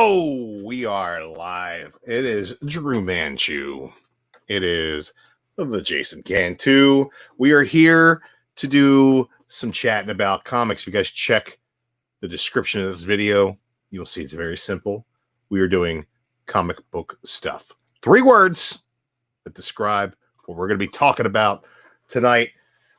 Oh, we are live. It is Drew Manchu. It is the Jason Cantu. We are here to do some chatting about comics. If you guys check the description of this video, you'll see it's very simple. We are doing comic book stuff. 3 words that describe what we're going to be talking about tonight.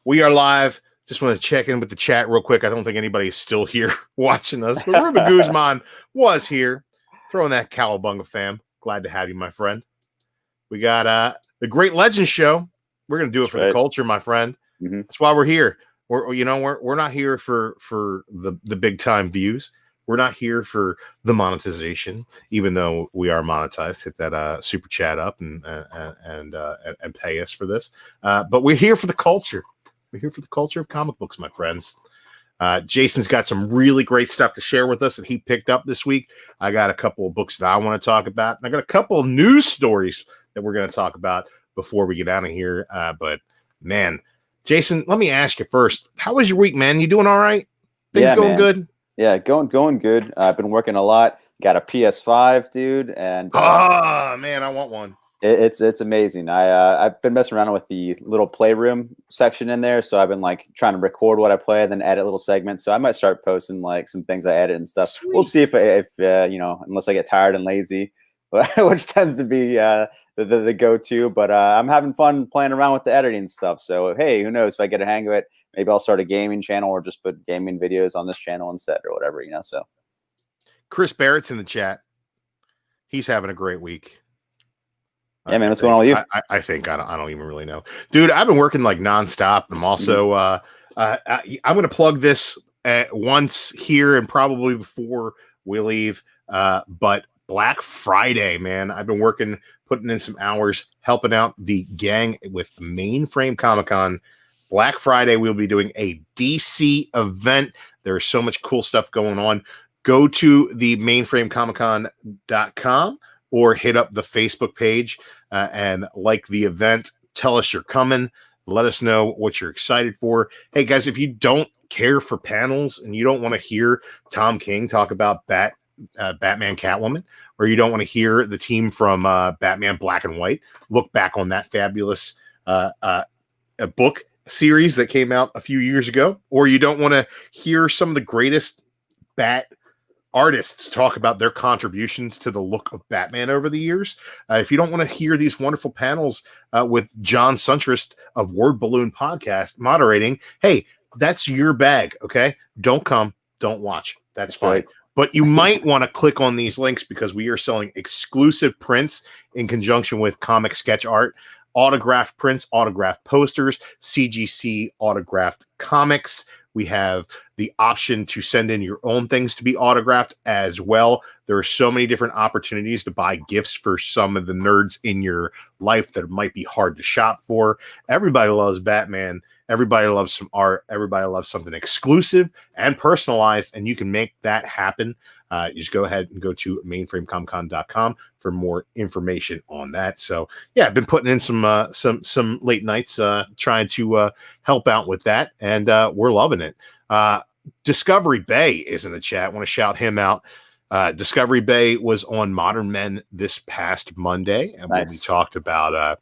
We are live. Just want to check in with the chat real quick. I don't think anybody's still here watching us, but Ruben Guzman was here. Throwing that cowabunga, fam. Glad to have you, my friend. We got the Great Legend Show. We're going to do it for the culture, my friend. Mm-hmm. That's why we're here. We're not here for the big time views. We're not here for the monetization, even though we are monetized. Hit that super chat up and pay us for this. But we're here for the culture. We're here for the culture of comic books, my friends. Jason's got some really great stuff to share with us that he picked up this week. I got a couple of books that I want to talk about. And I got a couple of news stories that we're going to talk about before we get out of here. But, man, Jason, let me ask you first. How was your week, man? You doing all right? Things going good? Yeah, going good. I've been working a lot. Got a PS5, dude. And man, I want one. It's amazing. I've been messing around with the little playroom section in there, so I've been like trying to record what I play and then edit little segments. So I might start posting like some things I edit and stuff. Sweet. We'll see if unless I get tired and lazy, which tends to be the go-to. But I'm having fun playing around with the editing stuff. So hey, who knows if I get a hang of it? Maybe I'll start a gaming channel or just put gaming videos on this channel instead or whatever, So Chris Barrett's in the chat. He's having a great week. Yeah, man, what's going on with you? I think I don't even really know, dude. I've been working like nonstop. I'm also I'm going to plug this once here and probably before we leave. But Black Friday, man, I've been putting in some hours, helping out the gang with Mainframe Comic-Con. Black Friday, we'll be doing a DC event. There's so much cool stuff going on. Go to the mainframecomiccon.com or hit up the Facebook page and like the event. Tell us you're coming. Let us know what you're excited for. Hey, guys, if you don't care for panels and you don't want to hear Tom King talk about Batman Catwoman, or you don't want to hear the team from Batman Black and White look back on that fabulous book series that came out a few years ago, or you don't want to hear some of the greatest Bat artists talk about their contributions to the look of Batman over the years. If you don't want to hear these wonderful panels with John Suntrist of Word Balloon Podcast moderating, hey, that's your bag, okay? Don't come, don't watch. That's fine. Right. But you might want to click on these links because we are selling exclusive prints in conjunction with comic sketch art, autographed prints, autographed posters, CGC autographed comics. We have the option to send in your own things to be autographed as well. There are so many different opportunities to buy gifts for some of the nerds in your life that might be hard to shop for. Everybody loves Batman. Everybody loves some art. Everybody loves something exclusive and personalized, and you can make that happen. You just go ahead and go to mainframecomiccon.com for more information on that. So, yeah, I've been putting in some late nights trying to help out with that, and we're loving it. Discovery Bay is in the chat. I want to shout him out. Discovery Bay was on Modern Men this past Monday, and when we talked about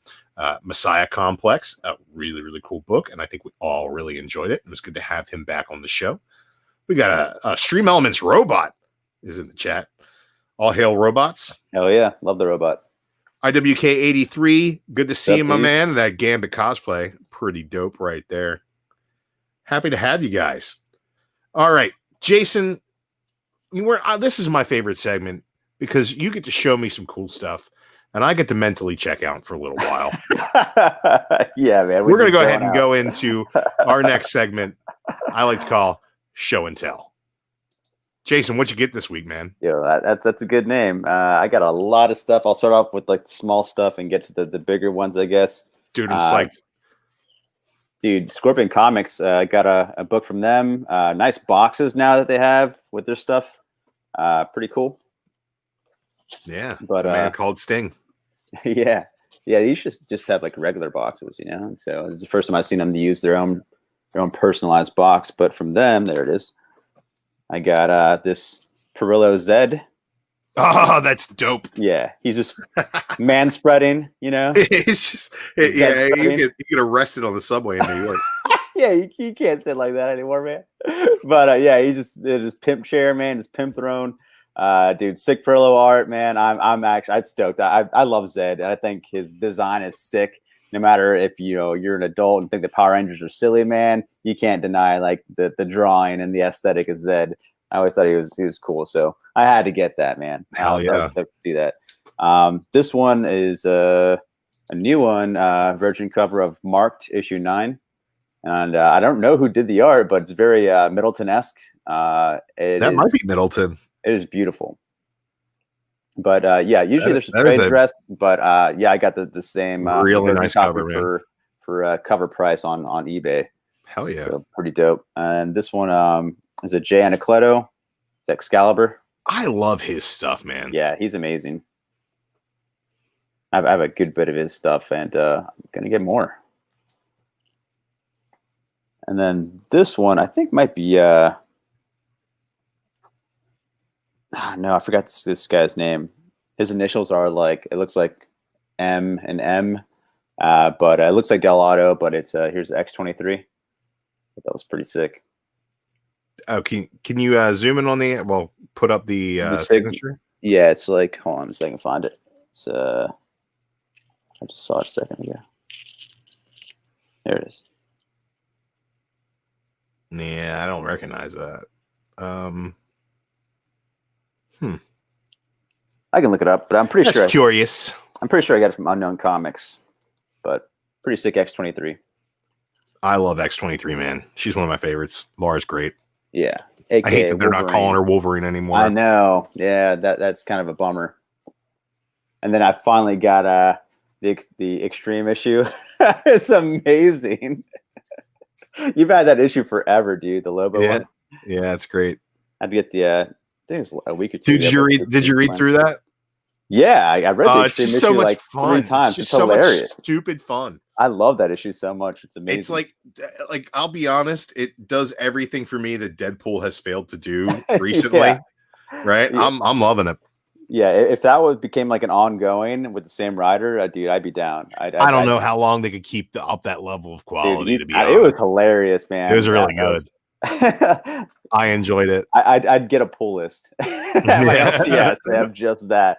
Messiah Complex, a really, really cool book, and I think we all really enjoyed it. It was good to have him back on the show. We got a Stream Elements robot is in the chat. All hail robots. Hell yeah. Love the robot. IWK83. Good to see you, my man. That Gambit cosplay. Pretty dope right there. Happy to have you guys. All right. Jason, this is my favorite segment because you get to show me some cool stuff and I get to mentally check out for a little while. Yeah, man. We're going to go ahead and go into our next segment I like to call Show and Tell. Jason, what'd you get this week, man? Yeah, that's a good name. I got a lot of stuff. I'll start off with like small stuff and get to the bigger ones, I guess. Dude, I'm psyched. Dude, Scorpion Comics got a book from them. Nice boxes now that they have with their stuff. Pretty cool. Yeah, but man called Sting. Yeah, you should just have like regular boxes, And so this is the first time I've seen them use their own personalized box. But from them, there it is. I got this Perillo Zed Oh, that's dope. Yeah, he's just man spreading, you know. It's just, yeah, you get arrested on the subway in New York. Yeah, you can't sit like that anymore, man. But yeah, he's just his pimp chair, man, his pimp throne. Dude, sick Perlo art, man. I'm stoked. I love Zed. I think his design is sick. No matter if you're an adult and think the Power Rangers are silly, man, you can't deny like the drawing and the aesthetic of Zed. I always thought he was cool, so I had to get that, man. I was stoked to see that. This one is a new one, Virgin cover of Marked issue 9. And I don't know who did the art, but it's very Middleton-esque. Might be Middleton. It is beautiful. But yeah, usually there's a trade dress. But yeah, I got the same really nice cover for cover price on eBay. Hell yeah. So pretty dope. And this one is a Jay Anacleto. It's Excalibur. I love his stuff, man. Yeah, he's amazing. I have a good bit of his stuff, and I'm going to get more. And then this one, I think might be no, I forgot this guy's name. His initials are like, it looks like M and M, but it looks like Del Auto, but it's here's X23. That was pretty sick. Oh, can you zoom in on put up the signature? Yeah, it's like, hold on a second, find it. It's I just saw it a second ago. There it is. Yeah, I don't recognize that. I can look it up, but I'm pretty sure. Curious. I'm pretty sure I got it from Unknown Comics, but pretty sick X23. I love X23, man. She's one of my favorites. Laura's great. Yeah. I hate that they're not calling her Wolverine anymore. I know. Yeah, that's kind of a bummer. And then I finally got the Extreme issue. It's amazing. You've had that issue forever, dude. The Lobo one. Yeah, it's great. I'd get the I think it's a week or two. Did you read through that? Yeah, I read the Extreme issue like fun. 3 times. It's so hilarious. Much stupid fun. I love that issue so much. It's amazing. It's like I'll be honest, it does everything for me that Deadpool has failed to do recently. Yeah. Right? Yeah. I'm loving it. Yeah, if that became like an ongoing with the same writer, dude, I'd be down. I don't know how long they could keep up that level of quality. Dude, it was hilarious, man. It was really good. I enjoyed it. I'd get a pull list at my LCS. I have just that.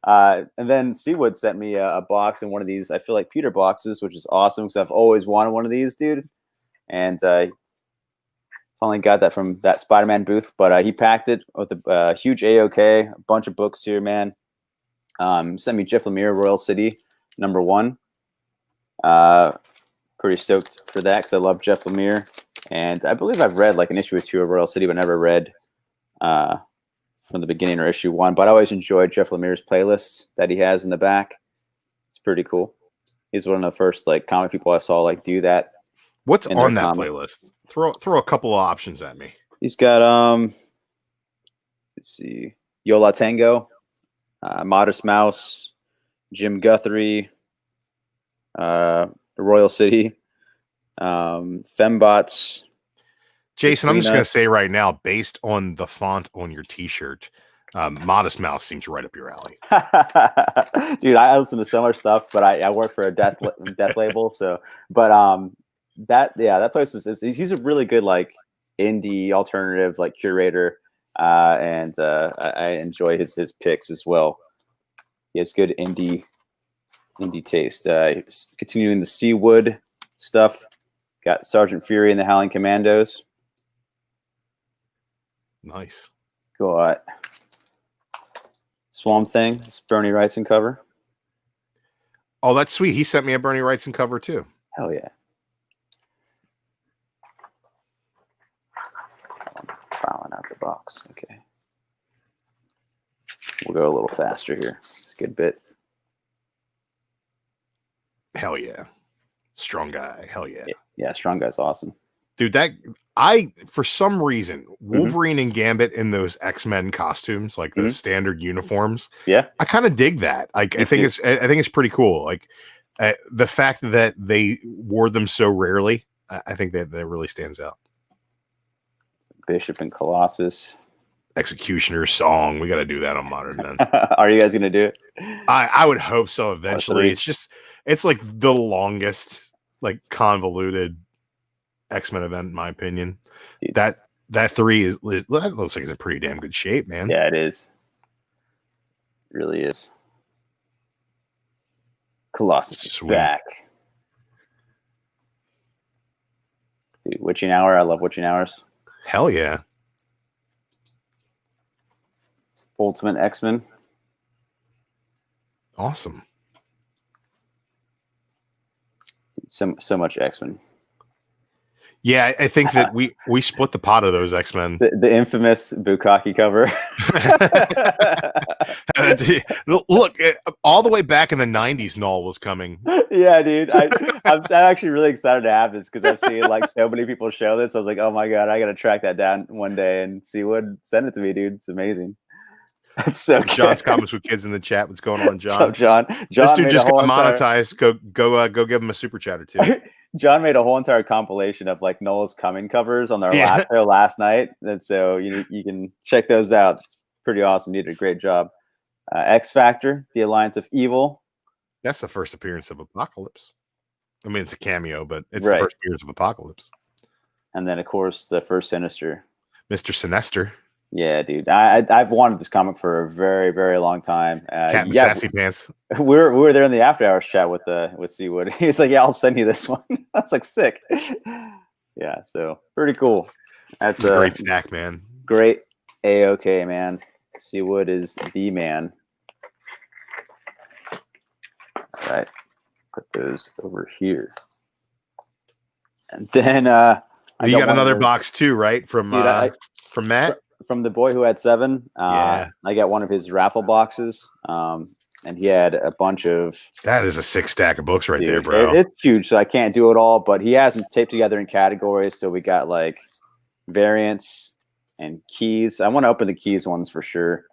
And then Seawood sent me a box in one of these, I feel like Peter boxes, which is awesome because I've always wanted one of these, dude. And finally got that from that Spider-Man booth, but he packed it with a huge AOK, a bunch of books here, man. Sent me Jeff Lemire, Royal City, #1. Pretty stoked for that because I love Jeff Lemire. And I believe I've read like an issue or 2 of Royal City, but never read from the beginning or issue 1. But I always enjoyed Jeff Lemire's playlists that he has in the back. It's pretty cool. He's one of the first like comic people I saw like do that. What's on that playlist? Throw a couple of options at me. He's got let's see, Yola Tango, Modest Mouse, Jim Guthrie, Royal City, Fembots. Jason, I'm just going to say right now, based on the font on your T-shirt, Modest Mouse seems right up your alley. Dude, I listen to so much stuff, but I work for a death label, so that place is he's a really good like indie alternative like curator, and I enjoy his picks as well. He has good indie taste. Continuing the Seawood stuff, got Sergeant Fury and the Howling Commandos. Nice. Got Swamp Thing. It's Bernie Wrightson cover. Oh, that's sweet. He sent me a Bernie Wrightson cover too. Hell yeah. I'm filing out the box. Okay. We'll go a little faster here. It's a good bit. Hell yeah. Strong guy. Hell yeah. Yeah, Strong Guy's awesome. Dude, for some reason, Wolverine and Gambit in those X-Men costumes, like those standard uniforms. Yeah. I kind of dig that. Like, I think it's pretty cool. Like the fact that they wore them so rarely, I think that really stands out. Bishop and Colossus. Executioner song. We got to do that on Modern Men. Are you guys gonna do it? I would hope so eventually. It's like the longest, like convoluted X-Men event in my opinion. Dude, That 3 is that looks like it's in pretty damn good shape, man. Yeah, it is. It really is. Colossus is back. Dude, Witching Hour. I love Witching Hours. Hell yeah. Ultimate X-Men. Awesome. Dude, so much X-Men. Yeah, I think that we split the pot of those X-Men. The infamous Bukkake cover. Look, all the way back in the 90s, Null was coming. Yeah, dude. I'm actually really excited to have this because I've seen like so many people show this. I was like, oh my God, I got to track that down one day and see what. Send it to me, dude. It's amazing. That's so good. John's comments with kids in the chat. What's going on, John? What's up, John? This dude just got monetized. Go give him a super chat or two. John made a whole entire compilation of like Noel's coming covers on their last night, and so you can check those out. It's pretty awesome. You did a great job. X Factor, the Alliance of Evil. That's the first appearance of Apocalypse. I mean, it's a cameo, but it's the first appearance of Apocalypse. And then, of course, the first Sinister, Mr. Sinister. Yeah, dude. I've wanted this comic for a very, very long time. Cat and Sassy Pants. We were there in the after hours chat with Seawood. He's like, yeah, I'll send you this one. That's like sick. Yeah, so pretty cool. That's a great snack, man. Great A-OK, man. Seawood is the man. All right. Put those over here. And then you got another box too, right? From Matt? From the boy who had 7. I got one of his raffle boxes. And he had a bunch of. That is a 6 stack of books right there, bro. It's huge, so I can't do it all, but he has them taped together in categories. So we got like variants and keys. I want to open the keys ones for sure.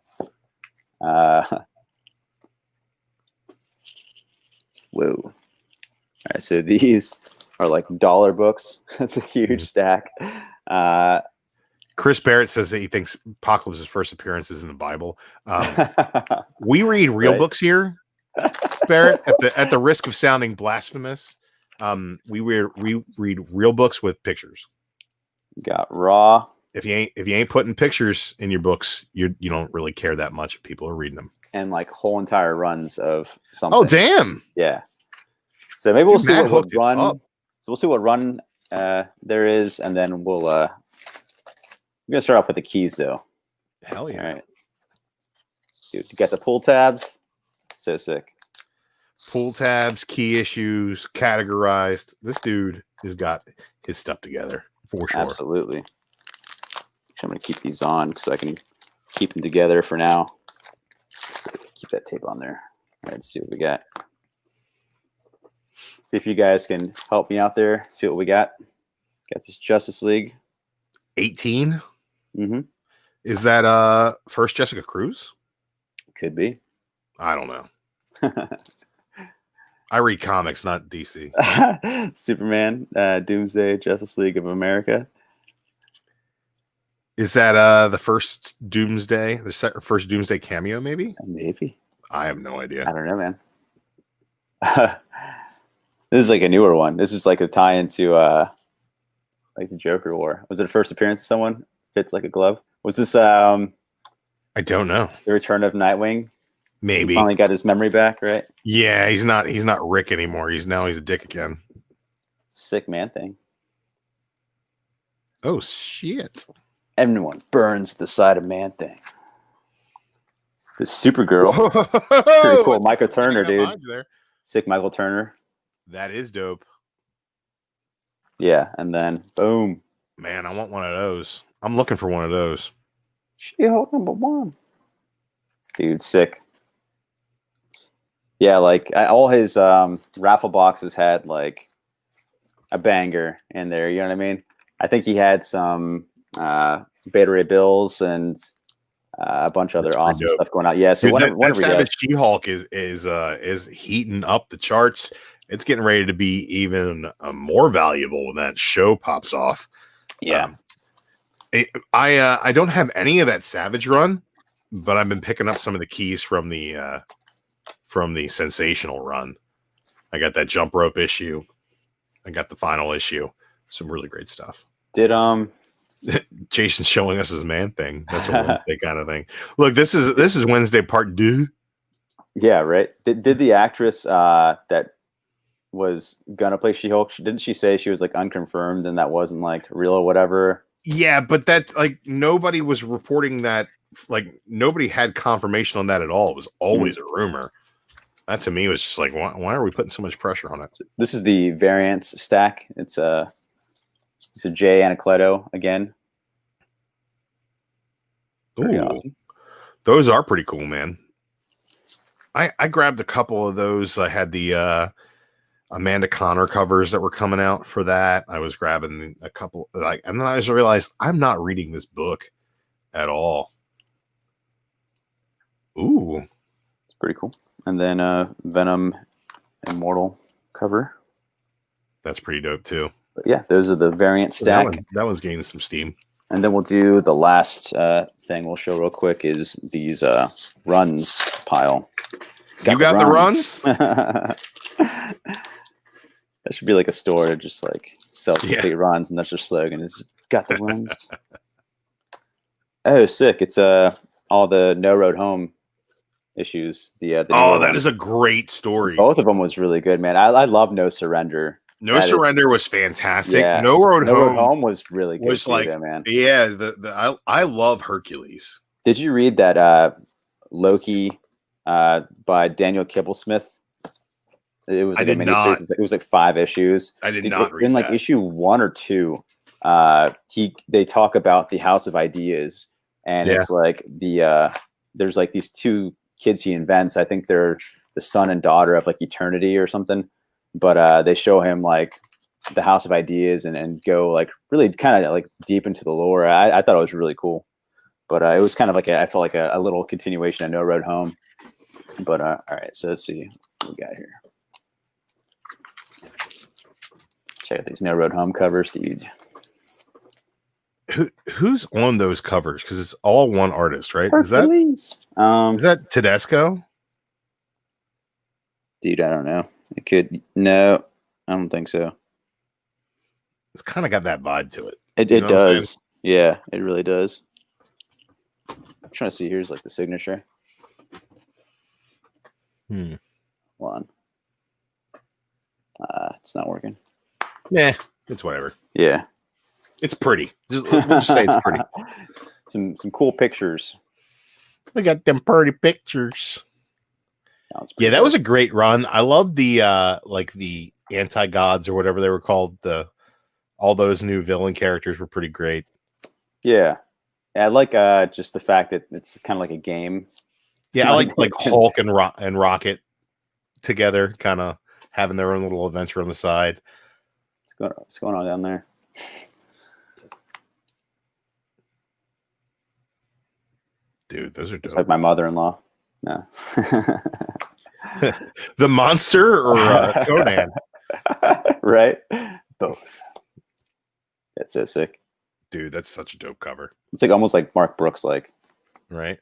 Whoa. All right, so these are like dollar books. That's a huge stack. Chris Barrett says that he thinks Apocalypse's first appearance is in the Bible. We read real books here, Barrett. At the risk of sounding blasphemous, we read real books with pictures. You got Raw. If you ain't putting pictures in your books, you don't really care that much if people are reading them. And like whole entire runs of something. Oh damn! Yeah. So maybe we'll see what run. So we'll see what run there is, and then we'll. We're gonna start off with the keys, though. Hell yeah! All right, dude, you got the pull tabs. So sick. Pull tabs, key issues, categorized. This dude has got his stuff together for sure. Absolutely. Actually, I'm gonna keep these on so I can keep them together for now. So keep that tape on there. All right, let's see what we got. See if you guys can help me out there. See what we got. Got this Justice League. 18. Mm-hmm. Is that first Jessica Cruz? Could be. I don't know. I read comics, not DC. Superman, Doomsday, Justice League of America. Is that the first Doomsday? The first Doomsday cameo, maybe? Maybe. I have no idea. I don't know, man. This is like a newer one. This is like a tie into like the Joker War. Was it a first appearance of someone? Fits like a glove. Was this I don't know. The return of Nightwing? Maybe. He finally got his memory back, right? Yeah, he's not Rick anymore. He's a dick again. Sick Man Thing. Oh shit. Everyone burns the side of Man Thing. The Supergirl. Pretty cool. Michael Turner, dude. Sick Michael Turner. That is dope. Yeah, and then boom. Man, I want one of those. I'm looking for one of those. She-Hulk #1. Dude, sick. Yeah, like all his raffle boxes had like a banger in there. You know what I mean? I think he had some Beta Ray Bills and a bunch of other awesome stuff going out. Yeah, so dude, whenever that She-Hulk is heating up the charts. It's getting ready to be even more valuable when that show pops off. Yeah. I don't have any of that Savage run, but I've been picking up some of the keys from the Sensational run. I got that jump rope issue. I got the final issue. Some really great stuff. Did Jason's showing us his man thing. That's a Wednesday kind of thing. Look, this is Wednesday part 2. Yeah, right. Did the actress that was gonna play She-Hulk, didn't she say she was like unconfirmed and that wasn't like real or whatever? Yeah, but that like nobody was reporting that. Like nobody had confirmation on that at all. It was always a rumor. That to me was just like, why are we putting so much pressure on it? This is the variance stack. It's a Jay Anacleto again. Ooh, awesome. Those are pretty cool, man. I grabbed a couple of those. I had the Amanda Connor covers that were coming out for that. I was grabbing a couple, and then I just realized I'm not reading this book at all. Ooh, it's pretty cool. And then Venom Immortal cover. That's pretty dope too. But yeah, those are the variant stack. That one's gaining some steam. And then we'll do the last thing we'll show real quick is these runs pile. You got the runs? That should be like a store to just like sell complete runs, and that's their slogan is got the runs. Oh, sick. It's all the No Road Home issues. That is a great story. Both of them was really good, man. I love No Surrender. No Surrender was fantastic. Yeah. No Road Home was really good. Was like, man. Yeah, I love Hercules. Did you read that Loki by Daniel Kibblesmith? It was like a miniseries. It was like 5 issues. I did not read in like issue 1 or 2. They talk about the House of Ideas, and it's like there's like these 2 kids he invents. I think they're the son and daughter of like eternity or something. But they show him like the House of Ideas and go like really kind of like deep into the lore. I thought it was really cool. But it was kind of like I felt like a little continuation of No Road Home. But all right, so let's see what we got here. Check out these No Road Home covers, dude. Who's on those covers? Because it's all one artist, right? Hercules. Is that Tedesco? Dude, I don't know. It could. No, I don't think so. It's kind of got that vibe to it. It does. Yeah, it really does. I'm trying to see. Here's like the signature. Hold on. It's not working. Yeah, it's whatever. Yeah. It's pretty. We'll just say it's pretty. Some cool pictures. We got them pretty pictures. Yeah, that was a great run. I love the like the anti-gods or whatever they were called. All those new villain characters were pretty great. Yeah. I like just the fact that it's kind of like a game. Yeah, I like Hulk and Rocket together, kind of having their own little adventure on the side. What's going on down there? Dude, those are dope. It's like my mother-in-law. No. The monster or Conan? Right? Both. That's so sick. Dude, that's such a dope cover. It's like almost like Mark Brooks like. Right?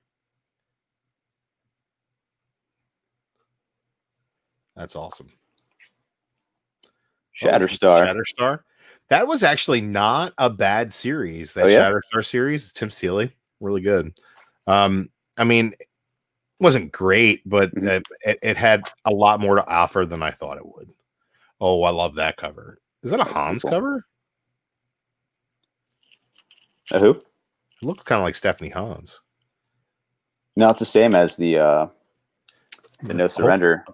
That's awesome. Shatterstar. That was actually not a bad series. That Shatterstar series, Tim Seeley, really good. I mean, it wasn't great, but it had a lot more to offer than I thought it would. Oh, I love that cover. Is that a Hans cover? Who? It looks kind of like Stephanie Hans. No, it's the same as the No Surrender.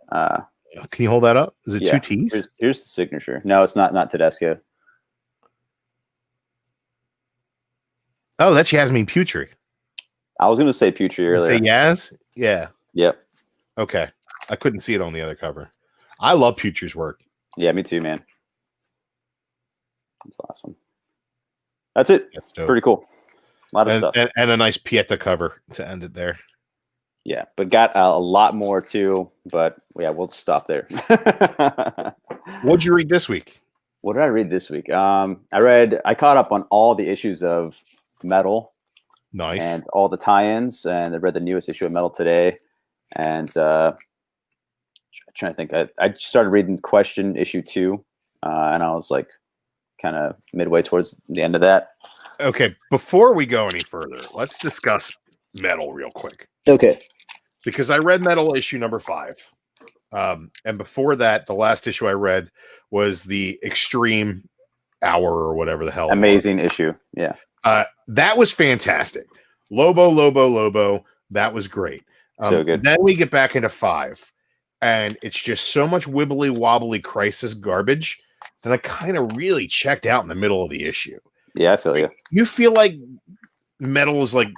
Can you hold that up? Is it 2 T's? Here's the signature. No, it's not Tedesco. Oh, that's Yasmin Putri. I was going to say Putri earlier. Say Yaz? Yeah. Yep. Okay. I couldn't see it on the other cover. I love Putri's work. Yeah, me too, man. That's awesome. That's it. That's dope. Pretty cool. A lot of stuff. And a nice Pieta cover to end it there. Yeah, but got a lot more too. But yeah, we'll stop there. What'd you read this week? What did I read this week? I caught up on all the issues of Metal Nice. and all the tie-ins, and I read the newest issue of Metal today. And trying to think, I started reading Question issue 2, and I was like kind of midway towards the end of that. Okay, before we go any further, let's discuss Metal real quick. Okay. Because I read Metal issue number 5. And before that, the last issue I read was the Extreme Hour or whatever the hell. Amazing issue. Yeah. That was fantastic. Lobo. That was great. So good. Then we get back into 5, and it's just so much wibbly wobbly crisis garbage that I kind of really checked out in the middle of the issue. Yeah, I feel you. You feel like Metal is like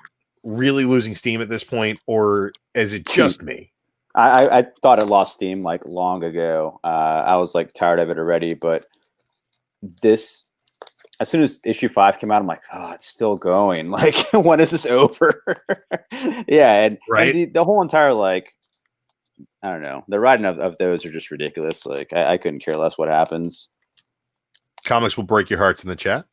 really losing steam at this point, or is it just me? I thought it lost steam like long ago. I was like tired of it already, but this, as soon as issue 5 came out, I'm like, oh, it's still going. Like, when is this over? Yeah, and the whole entire, like, I don't know, the writing of those are just ridiculous. Like, I couldn't care less what happens. Comics will break your hearts in the chat.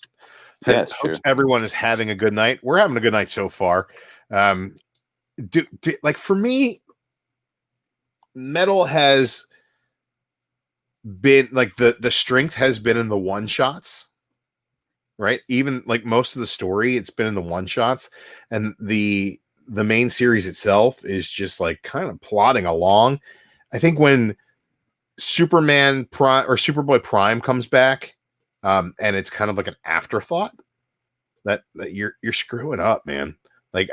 Yeah, it's true. Everyone is having a good night. We're having a good night so far. Like, for me, Metal has been like the strength has been in the one shots, right? Even like most of the story, it's been in the one shots, and the main series itself is just like kind of plodding along. I think when Superman Prime or Superboy Prime comes back, and it's kind of like an afterthought, that you're screwing up, man. Like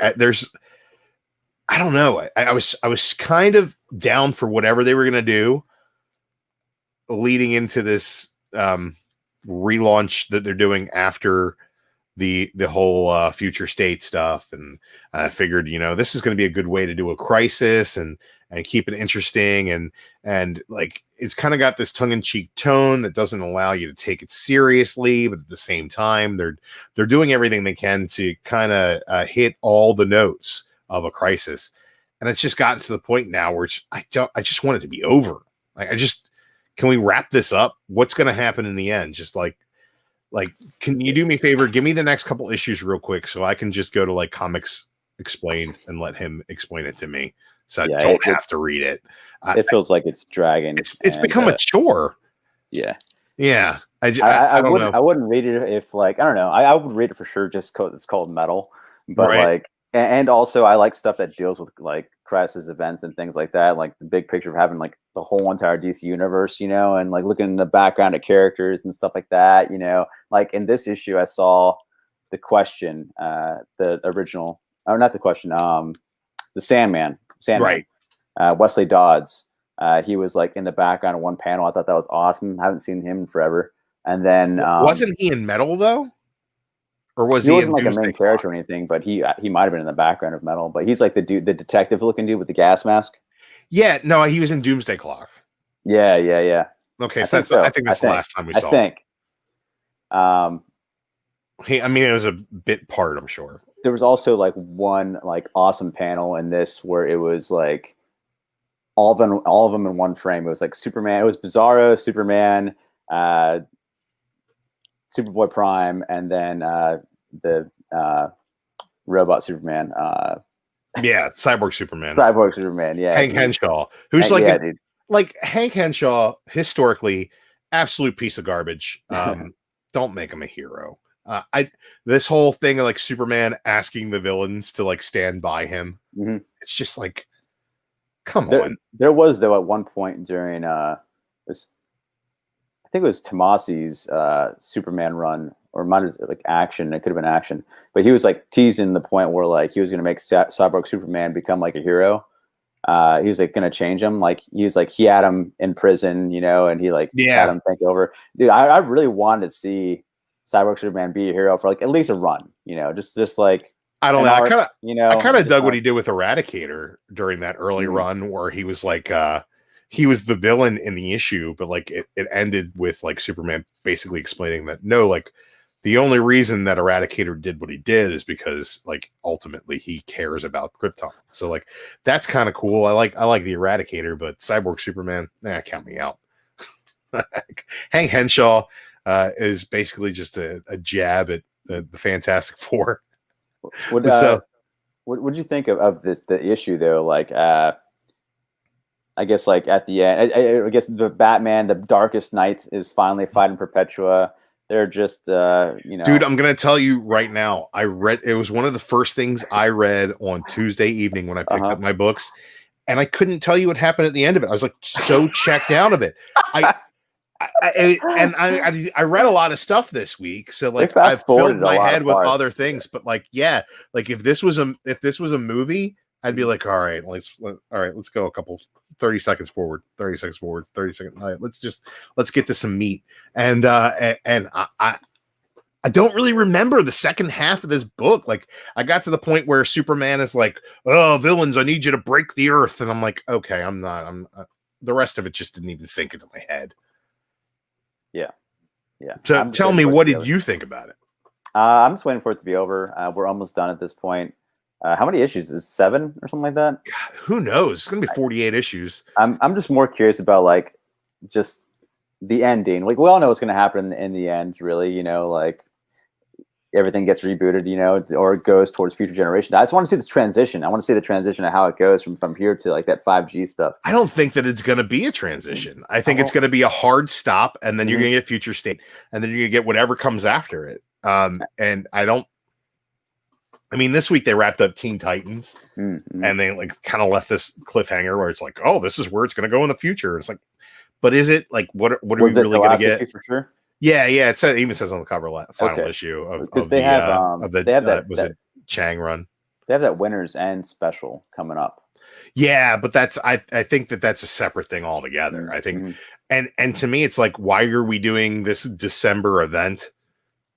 I don't know. I was kind of down for whatever they were gonna do leading into this relaunch that they're doing after the whole future state stuff, and I figured, this is going to be a good way to do a crisis and keep it interesting, and like it's kind of got this tongue-in-cheek tone that doesn't allow you to take it seriously, but at the same time they're doing everything they can to kind of hit all the notes of a crisis, and it's just gotten to the point now where I just want it to be over. Can we wrap this up? What's going to happen in the end? Just like, can you do me a favor? Give me the next couple issues real quick so I can just go to like Comics Explained and let him explain it to me, so I don't have to read it. It feels like it's dragging. It's become a chore. Yeah. Yeah. I don't know. I wouldn't read it if, like, I don't know. I would read it for sure just because it's called Metal. But like, and also I like stuff that deals with like crisis events and things like that. Like the big picture of having like the whole entire DC universe, and like looking in the background at characters and stuff like that, like in this issue, I saw the Question, the original, or not the Question, the Sandman, right. Wesley Dodds. He was like in the background of one panel. I thought that was awesome. I haven't seen him in forever. And then wasn't he in Metal though? Or was he he wasn't like a main character or anything, but he might have been in the background of Metal. But he's like the detective looking dude with the gas mask. Yeah, no, he was in Doomsday Clock. Yeah. Okay, I think that's the last time we saw him. It was a bit part, I'm sure. There was also like one like awesome panel in this where it was like all of them in one frame. It was like Superman. It was Bizarro, Superman, Superboy Prime, and then the robot Superman. Cyborg Superman. Cyborg Superman, yeah. Hank Henshaw, who's like Hank Henshaw, historically, absolute piece of garbage. Don't make him a hero. This whole thing of like Superman asking the villains to like stand by him. Mm-hmm. It's just like, come on. There was though at one point during this, I think it was Tomasi's Superman run, or might have like Action. It could have been Action, but he was like teasing the point where like he was going to make Cyborg Superman become like a hero. He was like going to change him. Like he's like he had him in prison, and he like had him think over. Dude, I really wanted to see Cyborg Superman be a hero for like at least a run. Just like I don't know. I kind of dug what he did with Eradicator during that early run, where he was like he was the villain in the issue, but like it ended with like Superman basically explaining that no, like the only reason that Eradicator did what he did is because like ultimately he cares about Krypton. So like that's kind of cool. I like the Eradicator, but Cyborg Superman, count me out. Hank Henshaw is basically just a jab at the Fantastic Four. Would So what would you think of the issue though? Like, I guess like at the end, I guess the Batman, the Darkest Night, is finally fighting Perpetua. They're just, dude, I'm gonna tell you right now. I read it was one of the first things I read on Tuesday evening when I picked up my books, and I couldn't tell you what happened at the end of it. I was like so checked out of it. I read a lot of stuff this week, so like I filled my head with other things. But like, yeah, like if this was a movie, I'd be like, all right, let's go a couple 30 seconds forward, 30 seconds forward, 30 seconds. All right, let's get to some meat. And I don't really remember the second half of this book. Like I got to the point where Superman is like, "Oh, villains, I need you to break the earth," and I'm like, okay, I'm the rest of it just didn't even sink into my head. Yeah. So tell me, what did you think about it? I'm just waiting for it to be over. We're almost done at this point. How many issues? Is 7 or something like that? God, who knows? It's gonna be 48 issues. I'm just more curious about like just the ending. Like we all know what's gonna happen in the end, really. Like everything gets rebooted, or it goes towards future generation. I just want to see this transition. I want to see the transition of how it goes from here to like that 5G stuff. I don't think that it's going to be a transition. I think it's going to be a hard stop, and then you're going to get future state, and then you're going to get whatever comes after it. And this week they wrapped up Teen Titans, and they like kind of left this cliffhanger where it's like, oh, this is where it's going to go in the future. It's like, but is it like what are we really going to get for sure? Yeah. It even says on the cover final issue of they have that was it Chang run. They have that winter's end special coming up. Yeah, but that's I think that's a separate thing altogether. I think and to me it's like, why are we doing this December event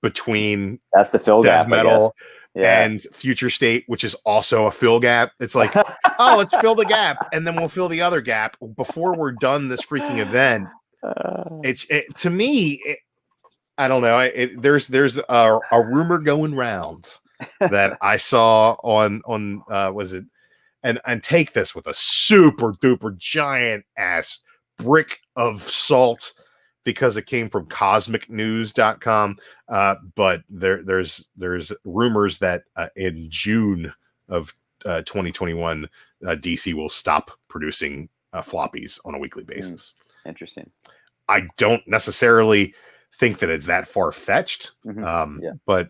between that's the fill gap metal and future state, which is also a fill gap? It's like, oh, let's fill the gap and then we'll fill the other gap before we're done this freaking event. To me, I don't know. There's a rumor going round that I saw on was it, and take this with a super duper giant ass brick of salt because it came from cosmicnews.com. But there's rumors that in June of 2021, DC will stop producing floppies on a weekly basis. Interesting. I don't necessarily think that it's that far-fetched, but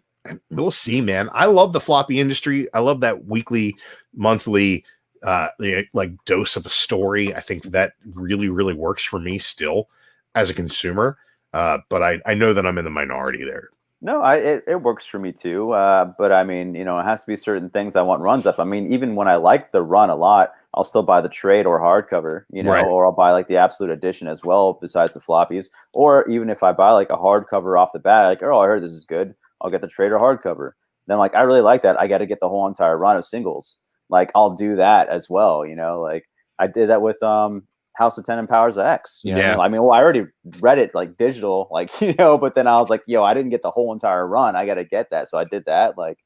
we'll see, man. I love the floppy industry. I love that weekly, monthly like dose of a story. I think that really, really works for me still as a consumer, but I know that I'm in the minority there. No, it works for me too, but it has to be certain things I want runs up. Even when I like the run a lot, I'll still buy the trade or hardcover, or I'll buy like the absolute edition as well, besides the floppies. Or even if I buy like a hardcover off the bat, like, oh, I heard this is good, I'll get the trade or hardcover. Then like, I really like that, I got to get the whole entire run of singles. Like I'll do that as well, like I did that with House of 10 and Powers of X. I already read it like digital, like, but then I was like, I didn't get the whole entire run, I got to get that. So I did that. Like,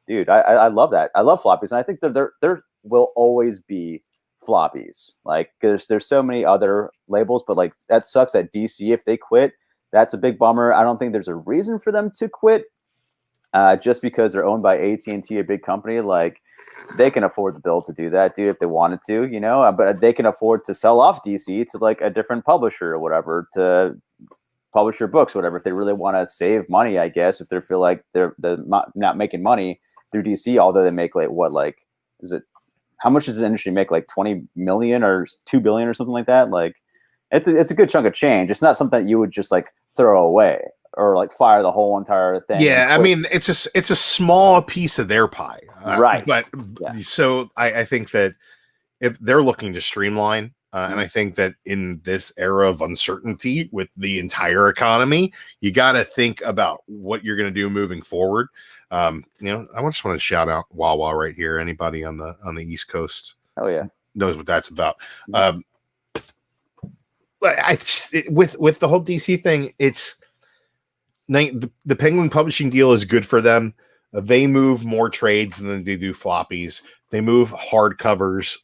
dude, I love that. I love floppies, and I think that there will always be floppies. Like there's so many other labels, but like that sucks that DC, if they quit, that's a big bummer. I don't think there's a reason for them to quit, just because they're owned by AT&T, a big company. Like they can afford the bill to do that, dude, if they wanted to, but they can afford to sell off DC to like a different publisher or whatever to publish your books, whatever, if they really want to save money, I guess, if they feel like they're not making money through DC, although they make how much does the industry make? Like 20 million or 2 billion or something like that? Like it's a good chunk of change. It's not something that you would just like throw away or like fire the whole entire thing. Yeah, it's a small piece of their pie, right? But so I think that if they're looking to streamline, and I think that in this era of uncertainty with the entire economy, you got to think about what you're going to do moving forward. I just want to shout out Wawa right here. Anybody on the East Coast, knows what that's about. With the whole DC thing, it's the Penguin Publishing deal is good for them. They move more trades than they do floppies. They move hardcovers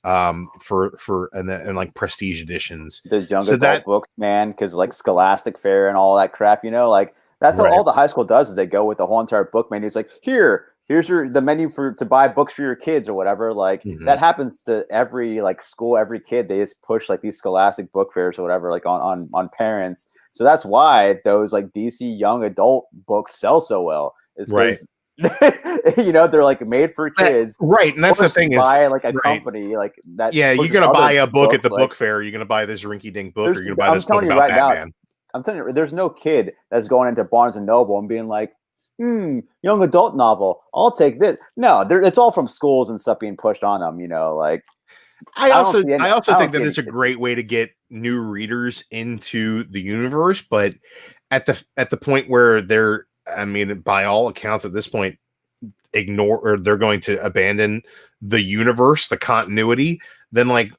for and like prestige editions. Those young adult books, man, because like Scholastic Fair and all that crap, like that's how all the high school does is they go with the whole entire book, man. It's like, here's here's the menu to buy books for your kids or whatever. Like that happens to every like school, every kid. They just push like these Scholastic book fairs or whatever, like on parents. So that's why those like DC young adult books sell so well. Is because they're like made for kids, right? And that's the thing by like a company like that. Yeah, you're gonna buy a book at the book fair. You're gonna buy this rinky-dink book, or you're gonna buy this book about Batman. I'm telling you, there's no kid that's going into Barnes and Noble and being like, young adult novel, I'll take this. No, it's all from schools and stuff being pushed on them. Like I also think that it's a great way to get new readers into the universe, but at the point where they're, I mean, by all accounts at this point, they're going to abandon the universe, the continuity, then like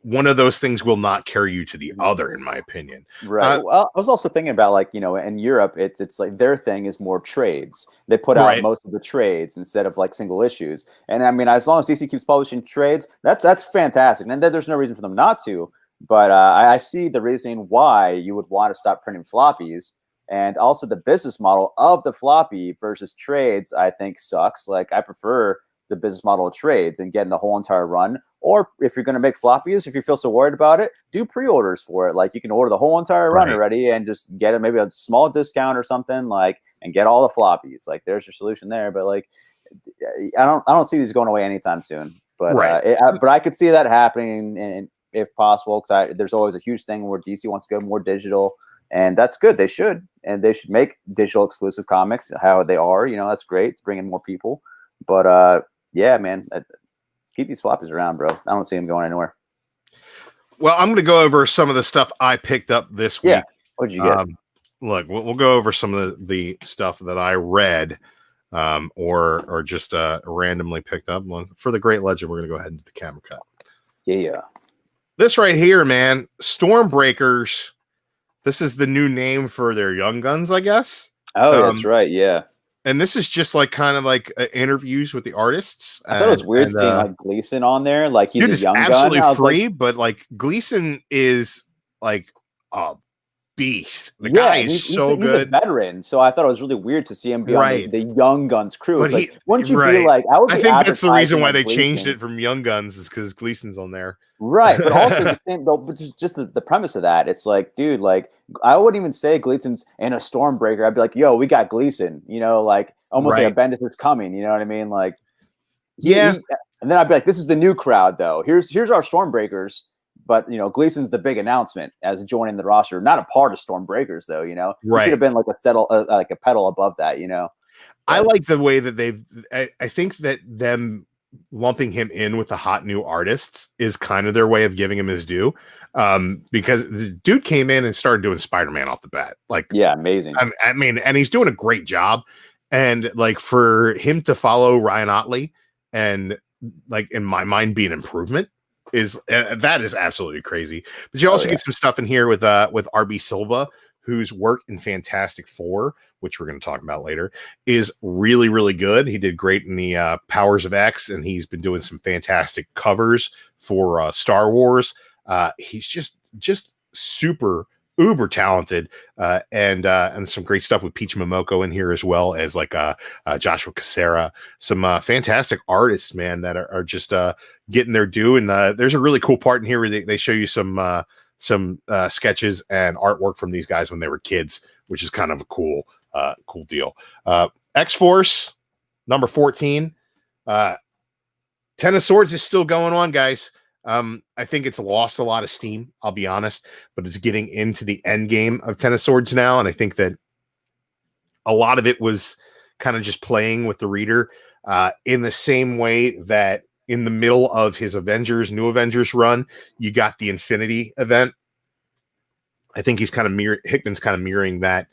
one of those things will not carry you to the other, in my opinion. Right. Well, I was also thinking about like, in Europe, it's like their thing is more trades. They put out most of the trades instead of like single issues. And I mean, as long as DC keeps publishing trades, that's fantastic. And there's no reason for them not to. But I see the reason why you would want to stop printing floppies. And also the business model of the floppy versus trades, I think sucks. Like I prefer the business model of trades and getting the whole entire run. Or if you're going to make floppies, if you feel so worried about it, do pre-orders for it. Like you can order the whole entire run already and just get it maybe a small discount or something, like, and get all the floppies. Like there's your solution there. But like, I don't see these going away anytime soon. But but I could see that happening, and if possible, because there's always a huge thing where DC wants to go more digital. And that's good. They should. And they should make digital exclusive comics how they are. That's great. It's bringing more people. But yeah, man, keep these floppies around, bro. I don't see them going anywhere. Well, I'm going to go over some of the stuff I picked up this week. Yeah. What'd you get? Look, we'll go over some of the stuff that I read or just randomly picked up. For the Great Legend, we're going to go ahead and do the camera cut. Yeah. This right here, man, Stormbreakers. This is the new name for their Young Guns, I guess. Oh, that's right. Yeah. And this is just like kind of like interviews with the artists. I thought it was weird seeing like Gleason on there. Like he's a young absolutely gun. Free, but like Gleason is like a beast. The guy is so good. He's a veteran, so I thought it was really weird to see him be on the Young Guns crew. But like, wouldn't you be like? I think that's the reason why they changed it from Young Guns is because Gleason's on there. Right, but also the same though. But just the premise of that, it's like, dude, like I wouldn't even say Gleason's in a Stormbreaker. I'd be like, yo, we got Gleason. Like almost like a Bendis is coming. You know what I mean? Like, and then I'd be like, this is the new crowd though. Here's our Stormbreakers. But Gleason's the big announcement as joining the roster, not a part of Stormbreakers, though. He should have been like a pedal above that. I like the way that I think that them lumping him in with the hot new artists is kind of their way of giving him his due, because the dude came in and started doing Spider-Man off the bat. Like, yeah, amazing. I mean, and he's doing a great job. And like for him to follow Ryan Otley and like in my mind be an improvement. That is absolutely crazy. But you also get some stuff in here with RB Silva, whose work in Fantastic Four, which we're going to talk about later, is really, really good. He did great in the Powers of X, and he's been doing some fantastic covers for Star Wars. He's just super uber talented, and some great stuff with Peach Momoko in here, as well as like Joshua Cassera, some fantastic artists, man, that are just getting their due. And there's a really cool part in here where they show you some sketches and artwork from these guys when they were kids, which is kind of a cool deal. X-Force number 14, Ten of Swords is still going on, guys. I think it's lost a lot of steam, I'll be honest, but it's getting into the end game of Ten of Swords now. And I think that a lot of it was kind of just playing with the reader, in the same way that in the middle of his New Avengers run, you got the Infinity event. I think Hickman's kind of mirroring that,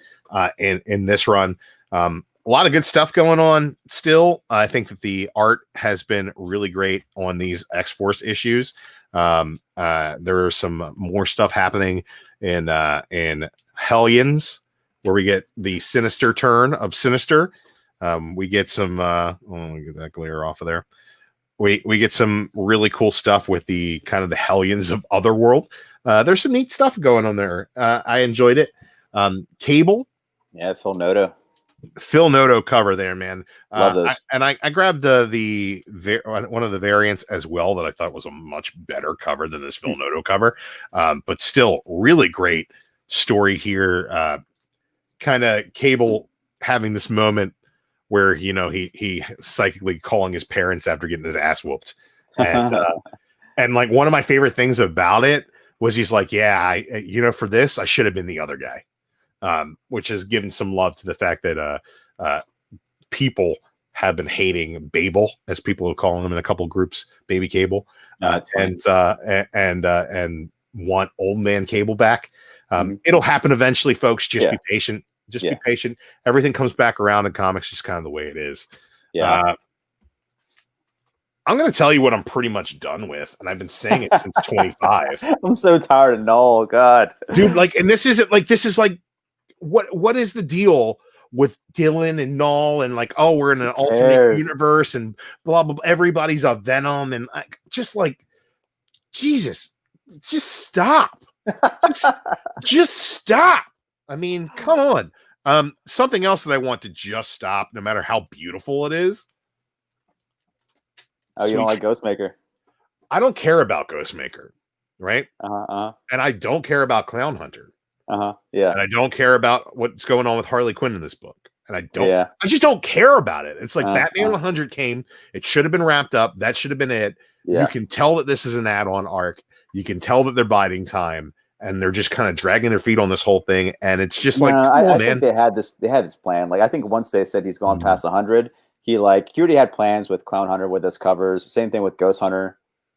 in this run. A lot of good stuff going on still. I think that the art has been really great on these X-Force issues. There's some more stuff happening in Hellions, where we get the Sinister turn of Sinister. We get some let me get that glare off of there. We get some really cool stuff with the kind of the Hellions of Otherworld. There's some neat stuff going on there. I enjoyed it. Cable. Yeah, Phil Noto. Phil Noto cover there, man. Love those. I grabbed one of the variants as well that I thought was a much better cover than this Phil Noto cover, but still really great story here. Kind of Cable having this moment where he psychically calling his parents after getting his ass whooped, and like one of my favorite things about it was he's like, yeah, for this I should have been the other guy. Which has given some love to the fact that people have been hating Babel, as people are calling him in a couple groups, Baby Cable, and want Old Man Cable back. It'll happen eventually, folks. Just be patient. Be patient. Everything comes back around in comics, just kind of the way it is. Yeah. I'm going to tell you what I'm pretty much done with, and I've been saying it since 25. I'm so tired of Null, God, dude. Like, and this is like. What is the deal with Dylan and Null and like, oh, we're in an alternate universe and blah blah blah. Everybody's a Venom and just like, Jesus, just stop, just stop. I mean, come on. Something else that I want to just stop, no matter how beautiful it is. Oh, you don't like Ghostmaker? I don't care about Ghostmaker, right? And I don't care about Clown Hunter. Yeah. And I don't care about what's going on with Harley Quinn in this book. And I just don't care about it. It's like Batman 100 came. It should have been wrapped up. That should have been it. Yeah. You can tell that this is an add-on arc. You can tell that they're biding time and they're just kind of dragging their feet on this whole thing. And it's just I think they had this plan. Like, I think once they said he's gone past 100, he already had plans with Clown Hunter with his covers. Same thing with Ghost Hunter,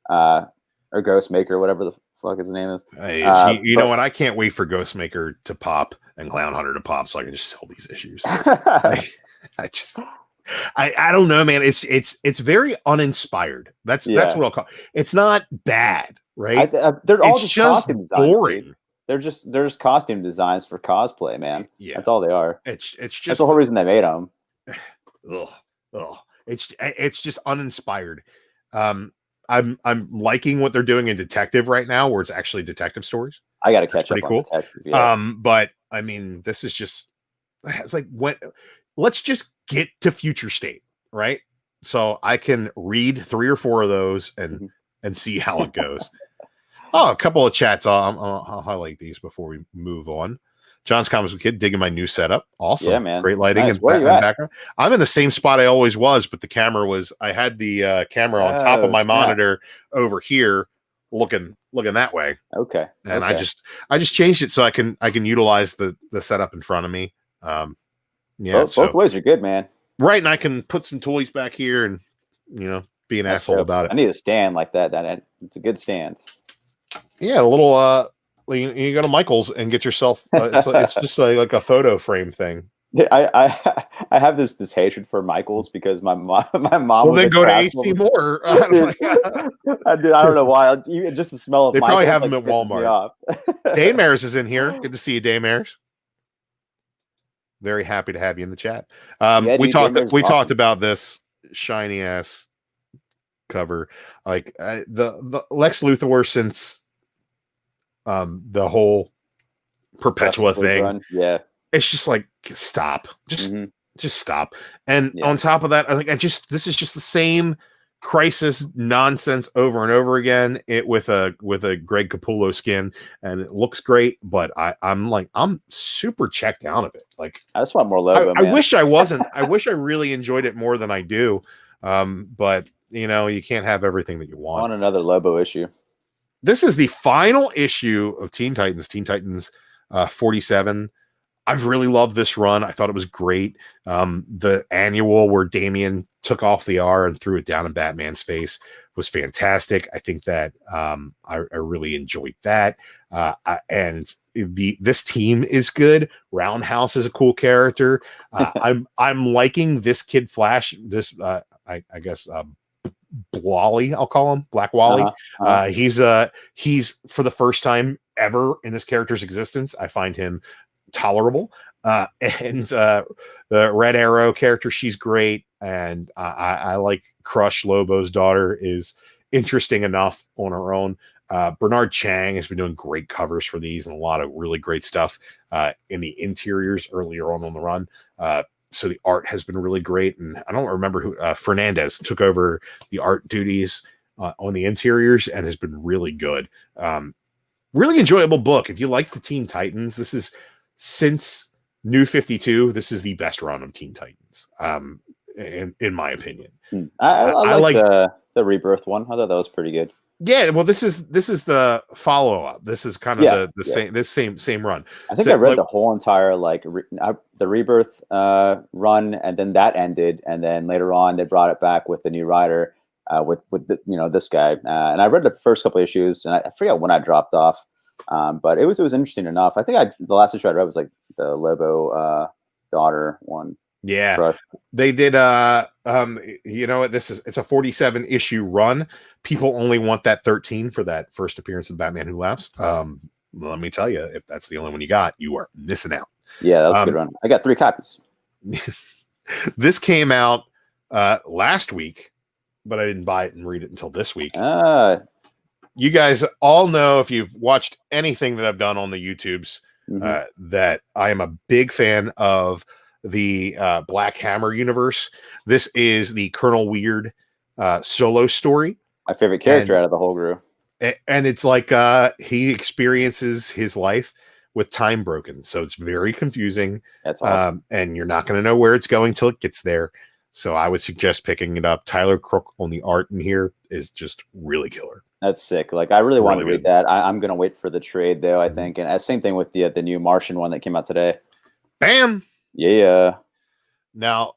or Ghostmaker, whatever the fuck his name is. You know what? I can't wait for Ghostmaker to pop and Clown Hunter to pop so I can just sell these issues. I don't know, man. It's very uninspired. That's what I'll call it. It's not bad, right? They're all just costume boring. Designs, they're just costume designs for cosplay, man. Yeah, that's all they are. It's just that's the whole reason they made them. It's just uninspired. I'm liking what they're doing in Detective right now, where it's actually detective stories. I got to catch up on cool. Detective. Yeah. But I mean, this is just, it's like, let's just get to Future State, right? So I can read 3 or 4 of those and see how it goes. A couple of chats. I'll highlight these before we move on. John's Comics Kid, digging my new setup. Awesome. Yeah, man. Great lighting and background. I'm in the same spot I always was, but the camera I had the camera on top of my monitor over here looking that way. Okay. And I just changed it so I can utilize the setup in front of me. Both ways are good, man. Right. And I can put some toys back here and, be an asshole about it. I need a stand like that. It's a good stand. Yeah. A little, you go to Michael's and get yourself. It's just like a photo frame thing. I have this hatred for Michael's because my mom. Well, then go to AC Moore. I don't know why. Just the smell of. They probably have them at Walmart. Daymares is in here. Good to see you, Daymares. Very happy to have you in the chat. We talked about this shiny ass cover, like the Lex Luthor since. The whole Perpetua thing. Run. Yeah. It's just like, stop. Just stop. And on top of that, I think this is just the same Crisis nonsense over and over again. It with a Greg Capullo skin, and it looks great, but I'm super checked out of it. Like, I just want more Lobo. I wish I wasn't. I wish I really enjoyed it more than I do. But you can't have everything that you want. I want another Lobo issue. This is the final issue of Teen Titans 47. I've really loved this run. I thought it was great. The annual where Damian took off the R and threw it down in Batman's face was fantastic. I think that I really enjoyed that. And this team is good. Roundhouse is a cool character. I'm liking this Kid Flash. This I guess Wally, I'll call him Black Wally. He's for the first time ever in this character's existence, I find him tolerable. And the Red Arrow character, she's great. And I like Crush. Lobo's daughter is interesting enough on her own. Bernard Chang has been doing great covers for these and a lot of really great stuff in the interiors earlier on the run. So the art has been really great. And I don't remember who Fernandez took over the art duties on the interiors and has been really good. Really enjoyable book. If you like the Teen Titans, this is since New 52, this is the best run of Teen Titans, in my opinion. I like the Rebirth one. I thought that was pretty good. Yeah, well, this is the follow up. This is kind of the same run. I think I read the whole entire the Rebirth run, and then that ended, and then later on they brought it back with the new writer. With this guy, and I read the first couple issues, and I forget when I dropped off, but it was interesting enough. I think the last issue I read was like the Lobo daughter one. Yeah, Brush. They did. It's a 47 issue run. People only want that 13 for that first appearance of Batman Who Laughs. Let me tell you, if that's the only one you got, you are missing out. Yeah, that was a good run. I got 3 copies. This came out last week, but I didn't buy it and read it until this week. You guys all know, if you've watched anything that I've done on the YouTubes, that I am a big fan of the Black Hammer universe. This is the Colonel Weird solo story. My favorite character out of the whole group. And it's like he experiences his life with time broken. So it's very confusing. That's awesome. And you're not going to know where it's going till it gets there. So I would suggest picking it up. Tyler Crook on the art in here is just really killer. That's sick. Like, I really want to read that. I'm going to wait for the trade, though, I think. And same thing with the new Martian one that came out today. Bam! Yeah. Now,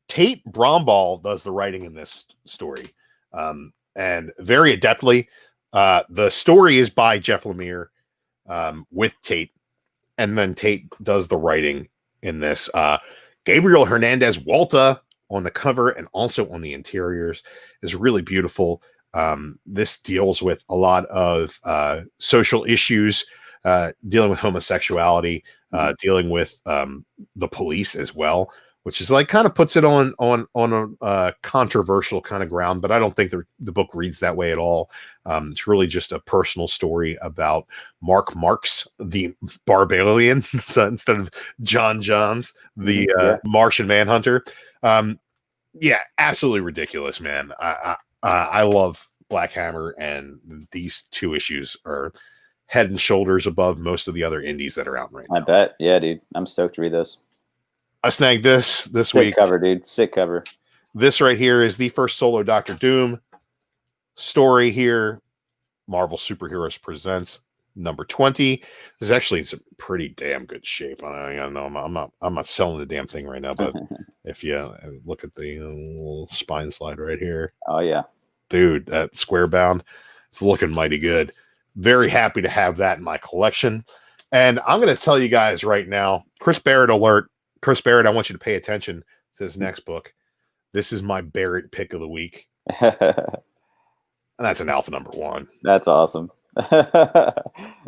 Tate Bromball does the writing in this story. And very adeptly. The story is by Jeff Lemire with Tate. And then Tate does the writing in this. Gabriel Hernandez Walta on the cover and also on the interiors is really beautiful. This deals with a lot of social issues, dealing with homosexuality, dealing with the police as well, which is like kind of puts it on a controversial kind of ground, but I don't think the book reads that way at all. It's really just a personal story about Mark Marks, the Barbarian, so instead of John Johns, the Martian Manhunter. Yeah, absolutely ridiculous, man. I love Black Hammer, and these 2 issues are head and shoulders above most of the other indies that are out right now. I bet. Yeah, dude. I'm stoked to read this. I snagged this Sick week. Cover, dude. Sick cover. This right here is the first solo Doctor Doom story here. Marvel Superheroes Presents number 20. This is actually in some pretty damn good shape. I know I'm not selling the damn thing right now, but if you look at the little spine slide right here. Oh yeah. Dude, that square bound, it's looking mighty good. Very happy to have that in my collection. And I'm going to tell you guys right now, Chris Barrett alert. Chris Barrett, I want you to pay attention to this next book. This is my Barrett pick of the week. And that's an alpha number 1. That's awesome. I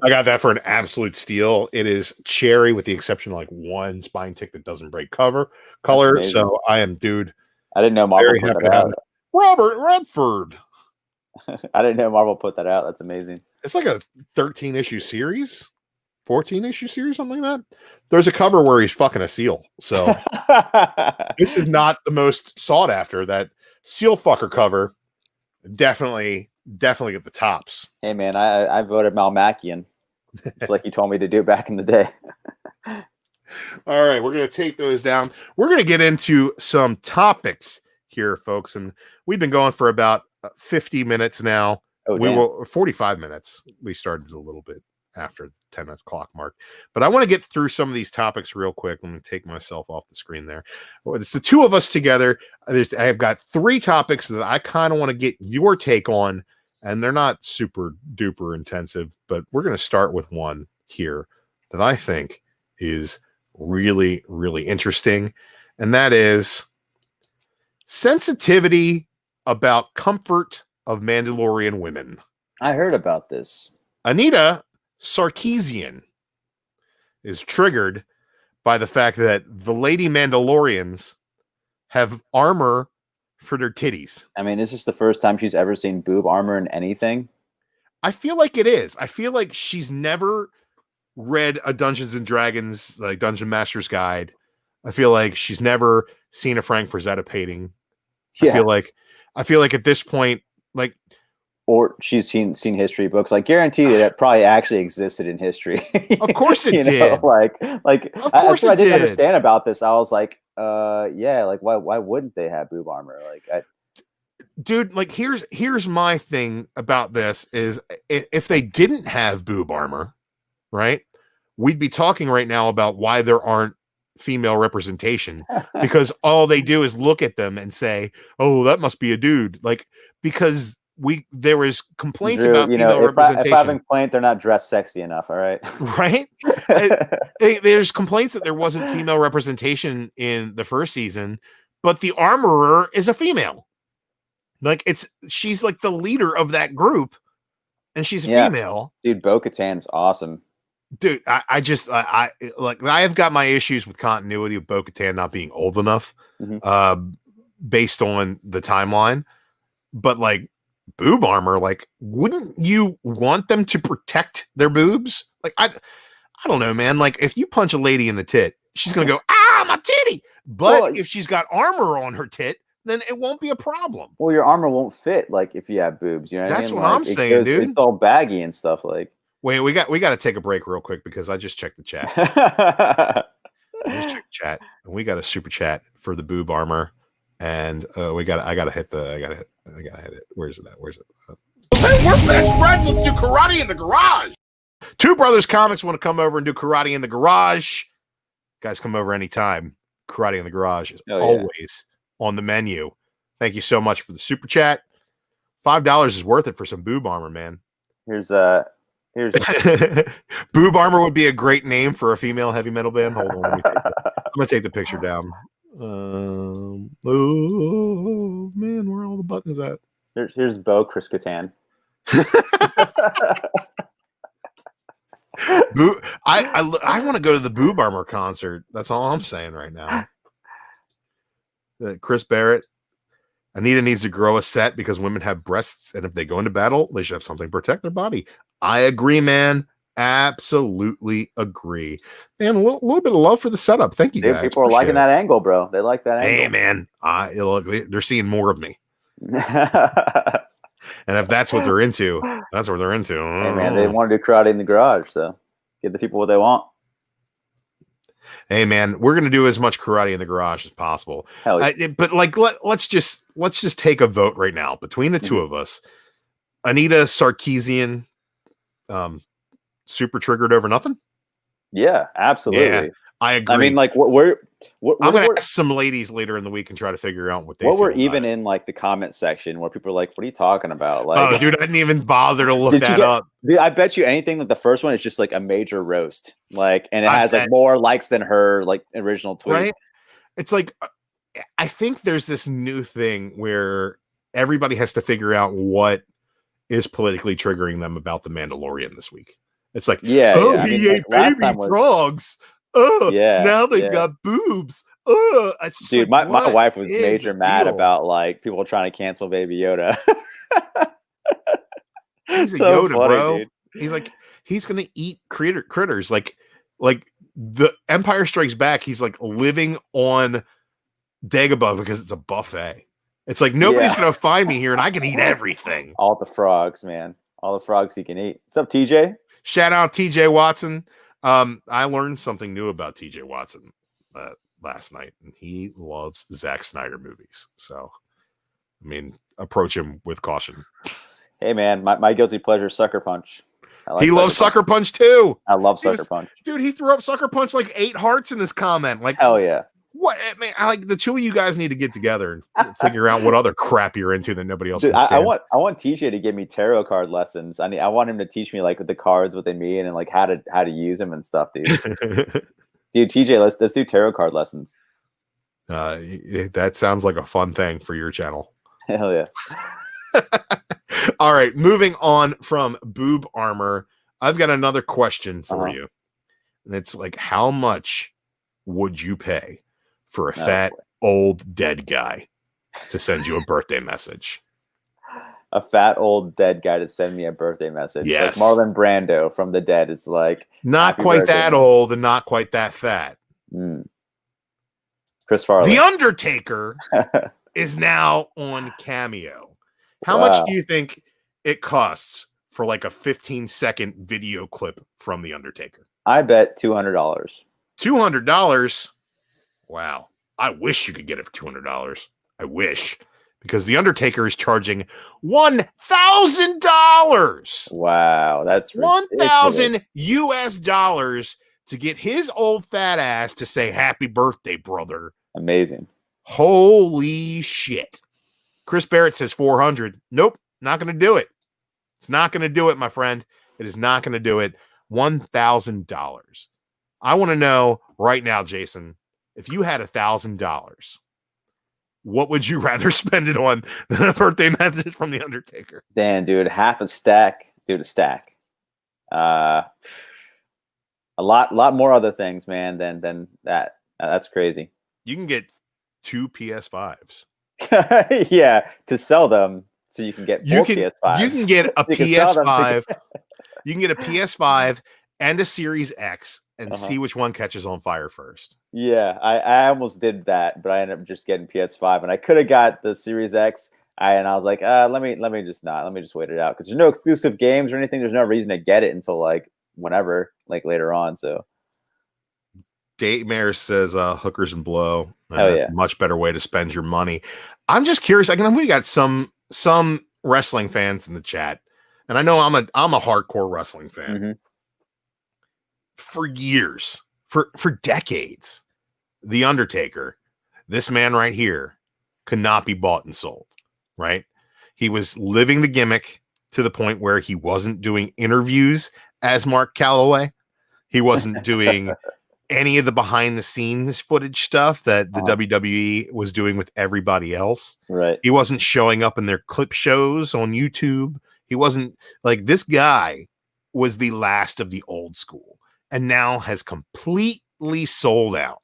got that for an absolute steal. It is cherry with the exception of like one spine tick that doesn't break color. So I am, dude. I didn't know Marvel put that out. Robert Redford. I didn't know Marvel put that out. That's amazing. It's like a 13-issue series, 14-issue series, something like that. There's a cover where he's fucking a seal. So this is not the most sought after. That seal fucker cover definitely get the tops. Hey man, I voted Malmachian. It's like you told me to do back in the day. All right, we're going to take those down. We're going to get into some topics here, folks, and we've been going for about 50 minutes now. Oh, we will 45 minutes. We started a little bit after the 10 o'clock mark, but I want to get through some of these topics real quick. Let me take myself off the screen there. It's the 2 of us together. I have got 3 topics that I kind of want to get your take on, and they're not super duper intensive, but we're going to start with one here that I think is really, really interesting. And that is sensitivity about comfort of Mandalorian women. I heard about this. Anita Sarkeesian is triggered by the fact that the lady Mandalorians have armor for their titties. I mean, is this the first time she's ever seen boob armor in anything? I feel like it is. I feel like she's never read a Dungeons and Dragons, like Dungeon Master's Guide, I feel like she's never seen a Frank Frazetta painting. Yeah. I feel like at this point, like, or she's seen history books. Like, guarantee that it probably actually existed in history. Of course it you did. Know? Like of that's course what I didn't did. understand about this. I was like, yeah, like why wouldn't they have boob armor? Like, dude, like here's my thing about this is if they didn't have boob armor, right? We'd be talking right now about why there aren't female representation, because all they do is look at them and say, "Oh, that must be a dude." Like, because there was complaints Drew, about female representation. If I have a complaint, they're not dressed sexy enough. All right, right? There's complaints that there wasn't female representation in the first season, but the armorer is a female. Like, she's like the leader of that group, and she's a female. Dude, Bo-Katan's awesome. Dude, I have got my issues with continuity of Bo-Katan not being old enough, based on the timeline. But like, boob armor, like, wouldn't you want them to protect their boobs? Like, I don't know, man. Like, if you punch a lady in the tit, she's gonna go, "Ah, my titty." But if she's got armor on her tit, then it won't be a problem. Well, your armor won't fit, like, if you have boobs. You know what I mean? That's what I'm saying, dude. It's all baggy and stuff. Like, wait, we got to take a break real quick because I just checked the chat. I just checked the chat, and we got a super chat for the boob armor, and I gotta hit it. Where's it at? We're best friends. Let's do karate in the garage. Two Brothers Comics want to come over and do karate in the garage. Guys, come over anytime. Karate in the garage is always on the menu. Thank you so much for the super chat. $5 is worth it for some boob armor, man. Here's Boob armor would be a great name for a female heavy metal band. Hold on, I'm gonna take the picture down. Oh man, where are all the buttons at? Here's Bo Chris Kattan. I want to go to the boob armor concert. That's all I'm saying right now. Chris Barrett. Anita needs to grow a set because women have breasts, and if they go into battle, they should have something to protect their body. I agree, man. Absolutely agree. Man, a little bit of love for the setup. Thank you, guys. People are liking that angle, bro. They like that angle. Hey, man. Look, they're seeing more of me. And if that's what they're into, that's what they're into. Hey, man, they want to do karate in the garage, so give the people what they want. Hey, man, we're gonna do as much karate in the garage as possible. Hell yeah. But like, let's just take a vote right now between the two of us. Anita Sarkeesian, super triggered over nothing. Yeah, absolutely. Yeah, I agree. I mean, like, I'm gonna ask some ladies later in the week and try to figure out what they. What were even in like the comment section where people are like, "What are you talking about?" Like, oh, dude, I didn't even bother to look that up. Dude, I bet you anything that the first one is just like a major roast, like, and it has like more likes than her like original tweet. Right? It's like, I think there's this new thing where everybody has to figure out what is politically triggering them about the Mandalorian this week. It's like, he ate baby frogs. Oh, yeah. Now they've got boobs. Oh, dude, like, my wife was major mad about like people trying to cancel Baby Yoda. He's a Yoda, funny, bro. Dude. He's gonna eat critters. Like the Empire Strikes Back. He's like living on Dagobah because it's a buffet. It's like nobody's gonna find me here, and I can eat everything. All the frogs, man. All the frogs he can eat. What's up, TJ? Shout out TJ Watson. I learned something new about TJ Watson last night, and he loves Zack Snyder movies. So, I mean, approach him with caution. Hey, man, my guilty pleasure, Sucker Punch. He loves Sucker Punch too. I love Sucker Punch. Dude, he threw up Sucker Punch like 8 hearts in this comment. Like, hell yeah. What, man? Like, the two of you guys need to get together and figure out what other crap you're into that nobody else. Dude, can stand. I want TJ to give me tarot card lessons. I want him to teach me like with the cards what they mean and like how to use them and stuff, dude. Dude, TJ, let's do tarot card lessons. That sounds like a fun thing for your channel. Hell yeah. All right, moving on from boob armor, I've got another question for you, and it's like, how much would you pay for a fat old dead guy to send you a birthday message? A fat old dead guy to send me a birthday message. Yes. Like Marlon Brando from the dead. It's like not quite that old and not quite that fat. Chris Farley. The Undertaker is now on Cameo. How Wow. much do you think it costs for like a 15-second video clip from The Undertaker? I bet $200. $200? Wow. I wish you could get it for $200. I wish. Because The Undertaker is charging $1,000. Wow, that's $1,000 US dollars to get his old fat ass to say happy birthday, brother. Amazing. Holy shit. Chris Barrett says 400. Nope, not going to do it. It's not going to do it, my friend. It is not going to do it. $1,000. I want to know right now, Jason, if you had $1,000, what would you rather spend it on than a birthday message from The Undertaker? Damn, dude, half a stack. Dude, a stack. A lot more other things, man, than that. That's crazy. You can get 2 PS5s. Yeah, to sell them so you can get PS5s. You can get a PS5. You can get a PS5 and a Series X and see which one catches on fire first. Yeah, I almost did that, but I ended up just getting PS5, and I could have got the Series X. And I was like, let me just wait it out, because there's no exclusive games or anything. There's no reason to get it until like whenever, like later on. So Dave Mayer says hookers and blow. That's a much better way to spend your money. I'm just curious. We got some wrestling fans in the chat, and I know I'm a hardcore wrestling fan. For years, for decades, The Undertaker, this man right here, could not be bought and sold. Right? He was living the gimmick to the point where he wasn't doing interviews as Mark Calloway. He wasn't doing any of the behind the scenes footage stuff that the WWE was doing with everybody else. Right. He wasn't showing up in their clip shows on YouTube. He wasn't like, this guy was the last of the old school and now has completely sold out.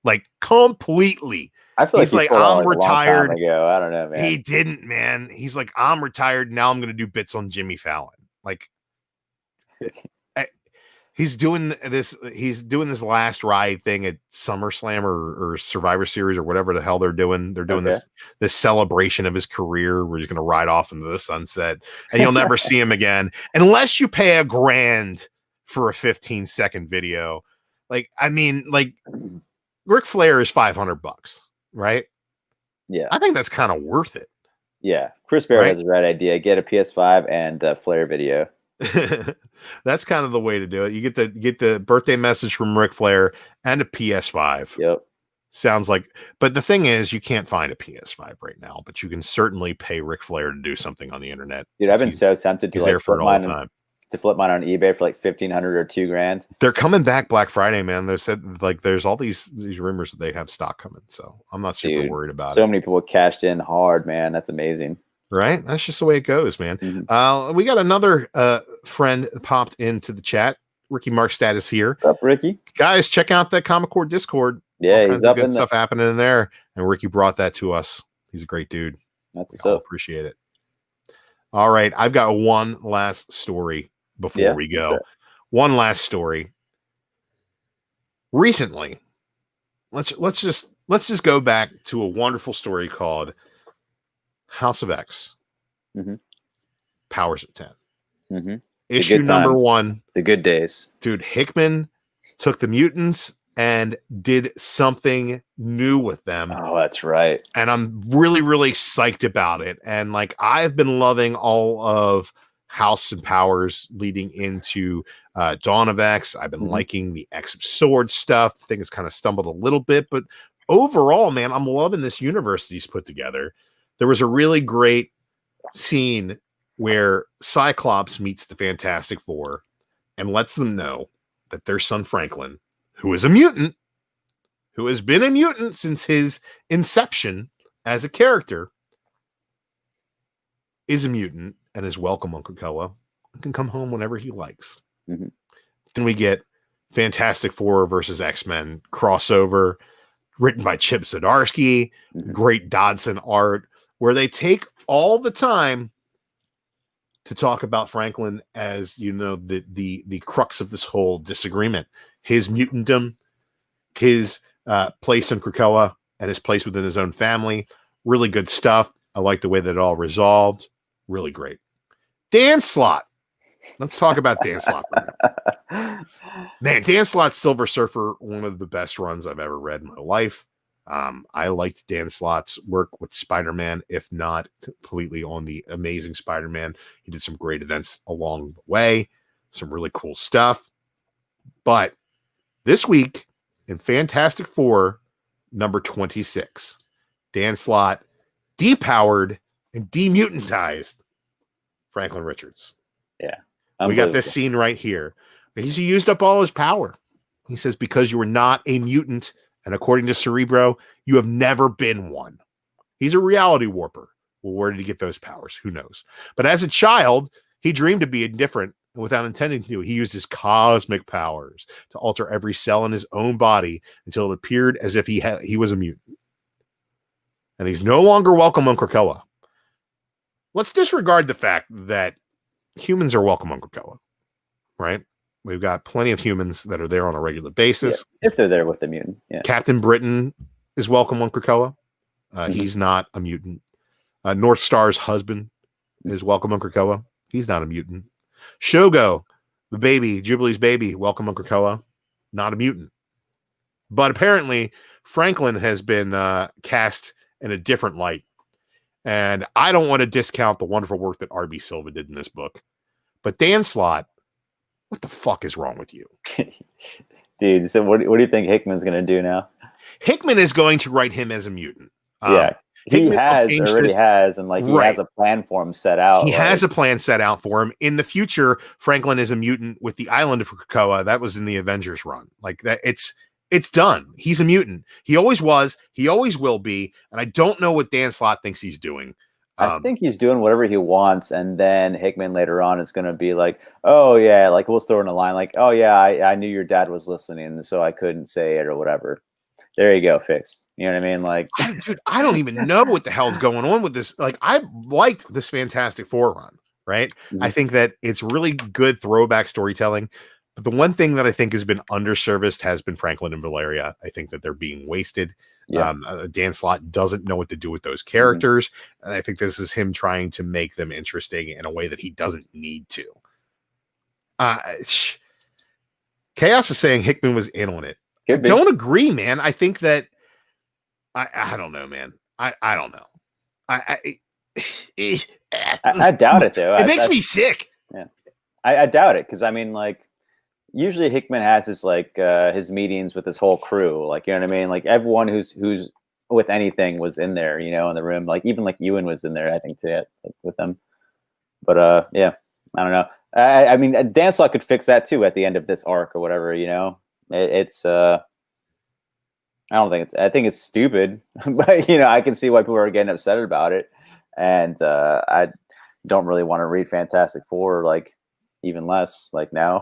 Like completely. I feel he's like I'm retired. A long time ago. I don't know, man. He didn't, man. He's like, I'm retired. Now I'm going to do bits on Jimmy Fallon. Like, he's doing this. He's doing this last ride thing at SummerSlam or Survivor Series or whatever the hell they're doing. They're doing this celebration of his career where he's going to ride off into the sunset, and you'll never see him again unless you pay $1,000 for a 15-second video. Like, I mean, like Ric Flair is $500. Right? Yeah. I think that's kind of worth it. Yeah. Chris Barrett has the right idea. Get a PS5 and a Flair video. That's kind of the way to do it. You get the birthday message from Ric Flair and a PS5. Yep. Sounds like, but the thing is, you can't find a PS5 right now, but you can certainly pay Ric Flair to do something on the internet. Dude, I've been so tempted to there for it all the time. To flip mine on eBay for like $1,500 or $2,000. They're coming back Black Friday, man. They said like there's all these rumors that they have stock coming, so I'm not super worried about it. So many people cashed in hard, man. That's amazing. Right? That's just the way it goes, man. We got another friend popped into the chat. Ricky Markstad is here. What's up, Ricky? Guys, check out that Comic Core Discord. Yeah, he's up in stuff happening in there, and Ricky brought that to us. He's a great dude. That's what's up. Appreciate it. All right, I've got one last story before we go. One last story. Recently, let's just go back to a wonderful story called House of X. Powers of 10. Issue number 1. The good days. Dude, Hickman took the mutants and did something new with them. Oh, that's right. And I'm really, really psyched about it. And like, I've been loving all of House and Powers leading into Dawn of X. I've been liking the X of Swords stuff. I think it's kind of stumbled a little bit, but overall, man, I'm loving this universe that he's put together. There was a really great scene where Cyclops meets the Fantastic Four and lets them know that their son Franklin, who is a mutant, who has been a mutant since his inception as a character, is a mutant and is welcome on Krakoa and can come home whenever he likes. Then we get Fantastic Four versus X-Men crossover, written by Chip Zdarsky, great Dodson art, where they take all the time to talk about Franklin as, you know, the crux of this whole disagreement, his mutantdom, his place in Krakoa and his place within his own family. Really good stuff. I like the way that it all resolved. Really great. Dan Slott. Let's talk about Dan Slott. Man, Dan Slott's Silver Surfer, one of the best runs I've ever read in my life. I liked Dan Slott's work with Spider-Man, if not completely on the Amazing Spider-Man. He did some great events along the way, some really cool stuff. But this week in Fantastic Four, number 26, Dan Slott depowered and demutantized Franklin Richards. Yeah. We got this scene right here. He used up all his power. He says, because you were not a mutant, and according to Cerebro, you have never been one. He's a reality warper. Well, where did he get those powers? Who knows? But as a child, he dreamed of being different without intending to. He used his cosmic powers to alter every cell in his own body until it appeared as if he was a mutant. And he's no longer welcome on Krakoa. Let's disregard the fact that humans are welcome on Krakoa, right? We've got plenty of humans that are there on a regular basis. Yeah, if they're there with the mutant. Yeah. Captain Britain is welcome on Krakoa. He's not a mutant. North Star's husband is welcome on Krakoa. He's not a mutant. Shogo, the baby, Jubilee's baby, welcome on Krakoa. Not a mutant. But apparently, Franklin has been cast in a different light. And I don't want to discount the wonderful work that R.B. Silva did in this book. But Dan Slott, what the fuck is wrong with you? Dude, so what do you think Hickman's going to do now? Hickman is going to write him as a mutant. Yeah. He already has, and like he has a plan for him set out. He has a plan set out for him. In the future, Franklin is a mutant with the island of Krakoa. That was in the Avengers run. Like that, it's done. He's a mutant. He always was. He always will be. And I don't know what Dan Slott thinks he's doing. I think he's doing whatever he wants, and then Hickman later on is going to be like, "Oh yeah," like we'll throw in a line like, "Oh yeah, I knew your dad was listening, so I couldn't say it or whatever." There you go, fix. You know what I mean? Like, dude, I don't even know what the hell's going on with this. Like, I liked this Fantastic Four run, right? Mm-hmm. I think that it's really good throwback storytelling. But the one thing that I think has been underserviced has been Franklin and Valeria. I think that they're being wasted. Yeah. Dan Slott doesn't know what to do with those characters. Mm-hmm. And I think this is him trying to make them interesting in a way that he doesn't need to. Chaos is saying Hickman was in on it. I don't agree, man. I think that I don't know, man. I don't know. I doubt it though. It makes me sick. Yeah. I doubt it because I mean, like, usually Hickman has his like his meetings with his whole crew. Like, you know what I mean? Like everyone who's with anything was in there, you know, in the room. Like even like Ewan was in there, I think, too, with them. But yeah, I don't know. I mean, Dan Slott could fix that too at the end of this arc or whatever, you know. It's I think it's stupid, but you know, I can see why people are getting upset about it, and I don't really want to read Fantastic Four, like even less like now.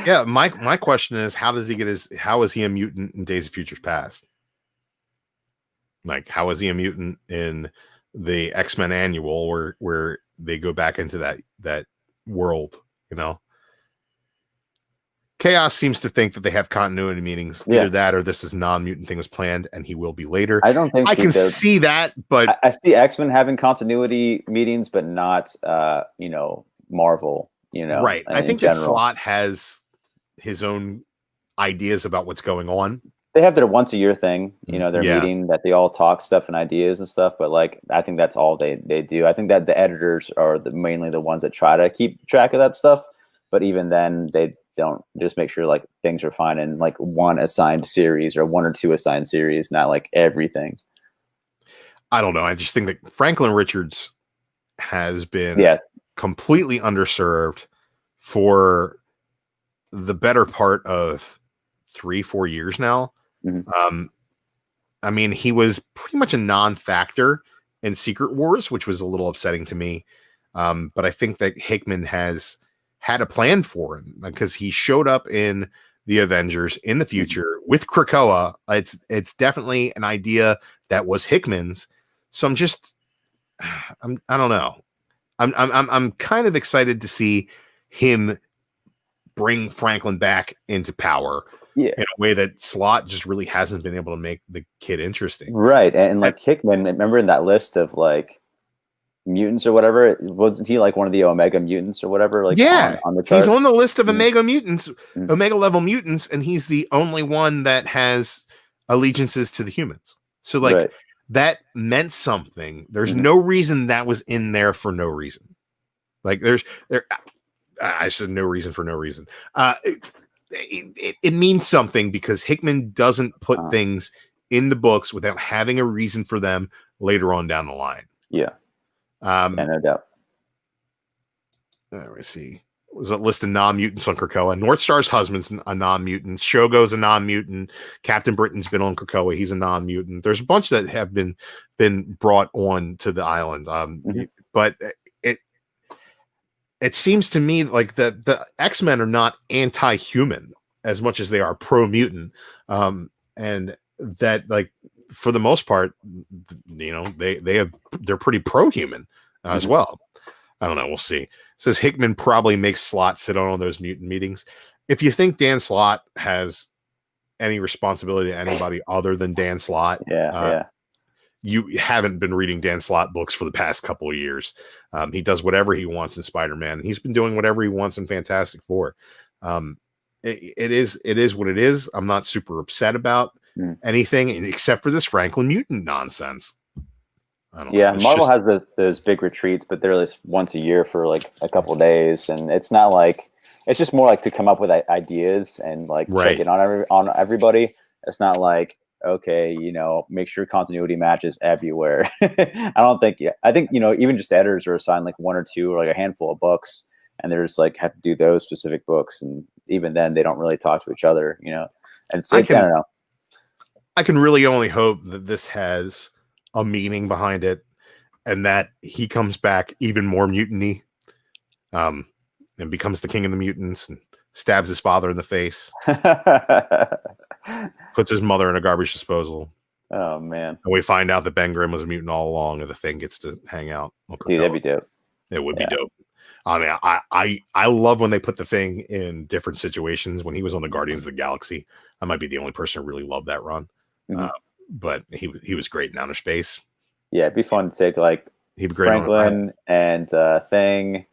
Yeah, my question is, how is he a mutant in Days of Futures Past? Like, how is he a mutant in the X-Men annual where they go back into that world, you know? Chaos seems to think that they have continuity meetings. Either that or this is non-mutant thing was planned and he will be later. I don't think I can see that, but I see X-Men having continuity meetings, but not you know, Marvel, you know. Right. I think that Slott has his own ideas about what's going on. They have their once a year thing, you know, their meeting that they all talk stuff and ideas and stuff, but like I think that's all they do. I think that the editors are mainly the ones that try to keep track of that stuff, but even then they don't, just make sure like things are fine in like one assigned series or one or two assigned series, not like everything. I don't know. I just think that Franklin Richards has been completely underserved for the better part of 3-4 years now. Mm-hmm. I mean, he was pretty much a non-factor in Secret Wars, which was a little upsetting to me. But I think that Hickman has had a plan for him because he showed up in the Avengers in the future with Krakoa. It's definitely an idea that was Hickman's. So I don't know. I'm kind of excited to see him bring Franklin back into power. Yeah. in a way that Slott just really hasn't been able to make the kid interesting. Right. And like Hickman, remember in that list of like mutants or whatever, wasn't he like one of the Omega mutants or whatever? Like on the charts? He's on the list of Mhm. Omega mutants, Mhm. Omega level mutants, and he's the only one that has allegiances to the humans. So like Right. that meant something. There's Mhm. no reason that was in there for no reason. Like I said no reason for no reason. It means something because Hickman doesn't put things in the books without having a reason for them later on down the line. Yeah. No doubt. Let me see. Was a list of non-mutants on Krakoa. Northstar's husband's a non-mutant. Shogo's a non-mutant. Captain Britain's been on Krakoa. He's a non-mutant. There's a bunch that have been brought on to the island. But it seems to me like the X-Men are not anti-human as much as they are pro-mutant. And that, like, for the most part, you know, they're pretty pro-human as well. I don't know. We'll see. It says Hickman probably makes Slott sit on those mutant meetings. If you think Dan Slott has any responsibility to anybody other than Dan Slott, you haven't been reading Dan Slott books for the past couple of years. He does whatever he wants in Spider-Man. He's been doing whatever he wants in Fantastic Four. It is what it is. I'm not super upset about anything except for this Franklin mutant nonsense. Marvel has those big retreats, but they're at least once a year for like a couple of days, and it's not like, it's just more like to come up with ideas and like check it on everybody. It's not like, okay, you know, make sure continuity matches everywhere. I think, you know, even just editors are assigned like one or two or like a handful of books, and they're just like have to do those specific books, and even then they don't really talk to each other, you know. And I don't know. I can really only hope that this has a meaning behind it, and that he comes back even more mutiny, and becomes the king of the mutants and stabs his father in the face, puts his mother in a garbage disposal. Oh man! And we find out that Ben Grimm was a mutant all along, and the Thing gets to hang out. Dude, that'd be dope. It would be dope. I mean, I love when they put the Thing in different situations. When he was on the Guardians of the Galaxy, I might be the only person who really loved that run. But he was great in outer space. Yeah, it'd be fun to take like Franklin and Thing,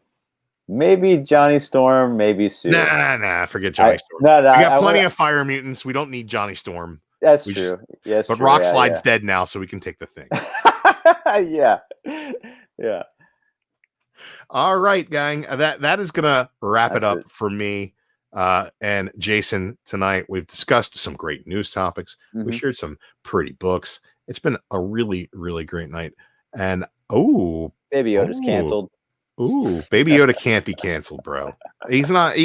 maybe Johnny Storm, maybe Sue. Nah, forget Johnny Storm. We got plenty of fire mutants. We don't need Johnny Storm. That's true. Yes, but Rockslide's dead now, so we can take the Thing. Yeah. All right, gang. That is gonna wrap it up for me. And Jason, tonight we've discussed some great news topics. We shared some pretty books. It's been a really, really great night. And Baby Yoda's canceled. Baby Yoda can't be canceled, bro. He's not.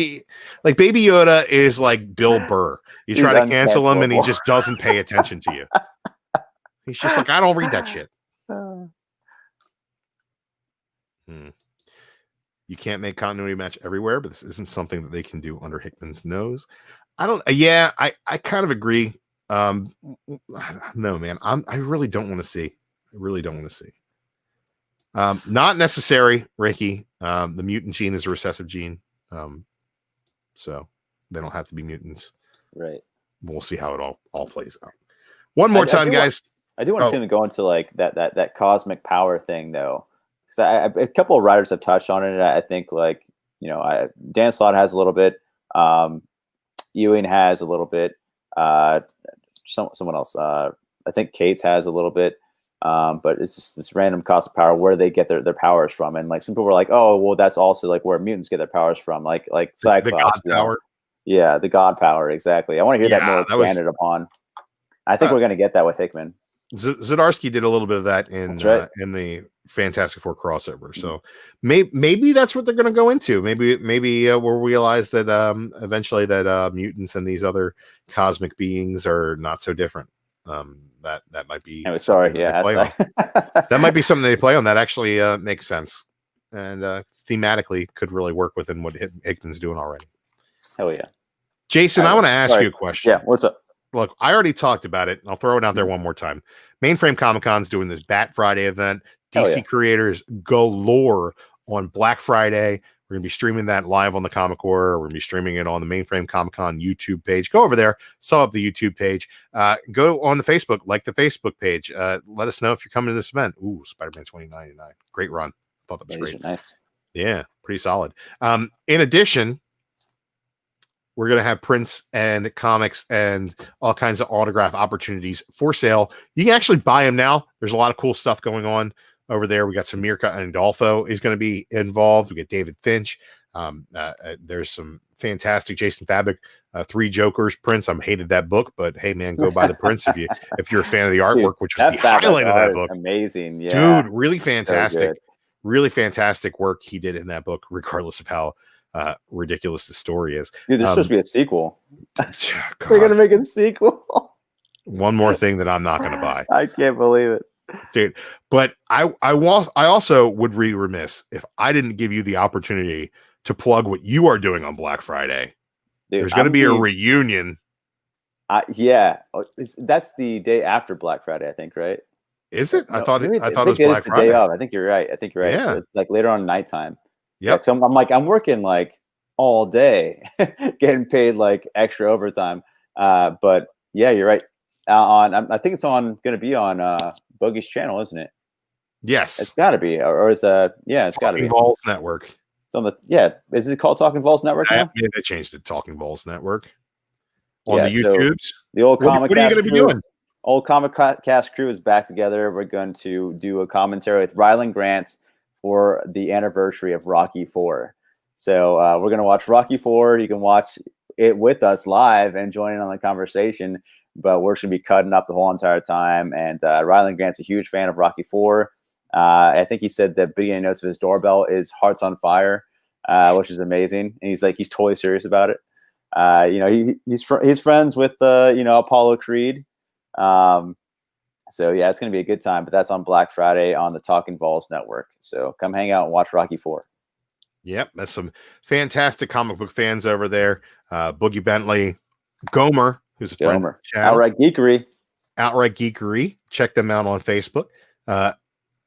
Like Baby Yoda is like Bill Burr. You try to cancel him, and he just doesn't pay attention to you. He's just like, I don't read that shit. You can't make continuity match everywhere, but this isn't something that they can do under Hickman's nose. I kind of agree. No, man, I really don't want to see. I really don't want to see. Not necessary, Ricky. The mutant gene is a recessive gene. So they don't have to be mutants. Right. We'll see how it all plays out. One more time, guys. I do want to see them go into like that cosmic power thing, though. Because a couple of writers have touched on it. I think, like, you know, Dan Slott has a little bit. Ewing has a little bit. Someone else. I think Cates has a little bit. But it's just this random cosmic power where they get their powers from. And like some people were like, oh, well, that's also like where mutants get their powers from. Like Cyclops. The God power. Yeah, the God power. Exactly. I want to hear that more expanded upon. I think we're going to get that with Hickman. Zdarsky did a little bit of that in the Fantastic Four crossover. So maybe that's what they're going to go into. Maybe we'll realize that eventually that mutants and these other cosmic beings are not so different. That might be. That might be something they play on. That actually makes sense, and thematically could really work within what Hickman's doing already. Hell yeah, Jason! I want to ask you a question. Yeah, what's up? Look, I already talked about it. I'll throw it out there one more time. Mainframe Comic-Con's doing this Bat Friday event. DC creators galore on Black Friday. We're going to be streaming that live on the Comic Core. We're going to be streaming it on the Mainframe Comic Con YouTube page. Go over there, saw up the YouTube page. Go on the Facebook, like the Facebook page. Let us know if you're coming to this event. Ooh, Spider-Man 2099. Great run. Thought that was great. Nice. Yeah, pretty solid. In addition, we're going to have prints and comics and all kinds of autograph opportunities for sale. You can actually buy them now. There's a lot of cool stuff going on over there. We got some Mirka and Adolfo is going to be involved. We got David Finch. There's some fantastic Jason Fabok, Three Jokers prints. I hated that book, but hey, man, go buy the prints if you're a fan of the artwork, which was the highlight of that book. Amazing, yeah, dude, really fantastic, really fantastic work he did in that book, regardless of how ridiculous the story is. Dude, there's supposed to be a sequel. They're gonna make a sequel. One more thing that I'm not going to buy. I can't believe it, dude. But I also would be remiss if I didn't give you the opportunity to plug what you are doing on Black Friday. Dude, there's going to be a reunion. Yeah, that's the day after Black Friday, I think, right? Is it? I thought it was Black Friday. Day off. I think you're right. Yeah, so it's like later on nighttime. Yeah. So I'm working like all day, getting paid like extra overtime. But yeah, you're right. I think it's going to be on Bogey's channel, isn't it? Yes, it's got to be, or is it's got to be Balls Network. It's on the Is it called Talking Balls Network now? Yeah, they changed it to Talking Balls Network on the YouTubes. So the old Comic. What are you going to be doing? Old Comic Cast crew is back together. We're going to do a commentary with Rylan Grant for the anniversary of Rocky IV. So we're going to watch Rocky IV. You can watch it with us live and join in on the conversation, but we're going to be cutting up the whole entire time. And Rylan Grant's a huge fan of Rocky IV. I think he said the beginning notes of his doorbell is Hearts on Fire, which is amazing. And he's totally serious about it. He's friends with Apollo Creed. So yeah, it's going to be a good time, but that's on Black Friday on the Talking Balls Network. So come hang out and watch Rocky IV. Yep. That's some fantastic comic book fans over there. Boogie Bentley, Gomer, who's a friend. Outright Geekery. Check them out on Facebook.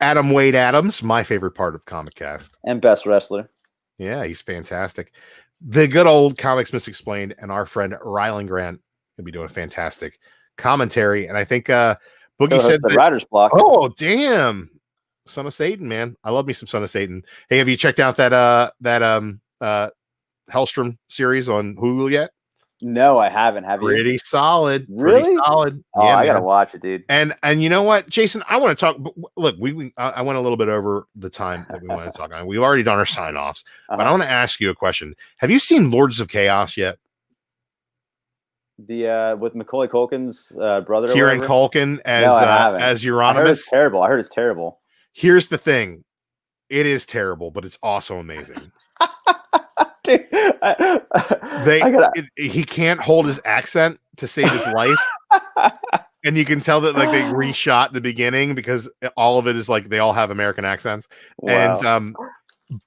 Adam Wade Adams, my favorite part of Comic Cast. And best wrestler. Yeah, he's fantastic. The good old Comics Misexplained and our friend Rylan Grant will be doing fantastic commentary. And I think Boogie said the writer's block. Oh, damn. Son of Satan, man. I love me some Son of Satan. Hey, have you checked out that Hellstrom series on Hulu yet? No, I haven't. Have you? Pretty solid. Really? Pretty solid. Oh, yeah, I gotta watch it, dude. And you know what, Jason? I want to talk. Look, I went a little bit over the time that we wanted to talk on. We've already done our sign-offs, but I want to ask you a question. Have you seen Lords of Chaos yet? The with Macaulay Culkin's brother, Kieran Culkin as Euronymous. I heard it's terrible. Here's the thing: it is terrible, but it's also amazing. Dude, he can't hold his accent to save his life, and you can tell that they reshot the beginning because all of it is they all have American accents. Wow. And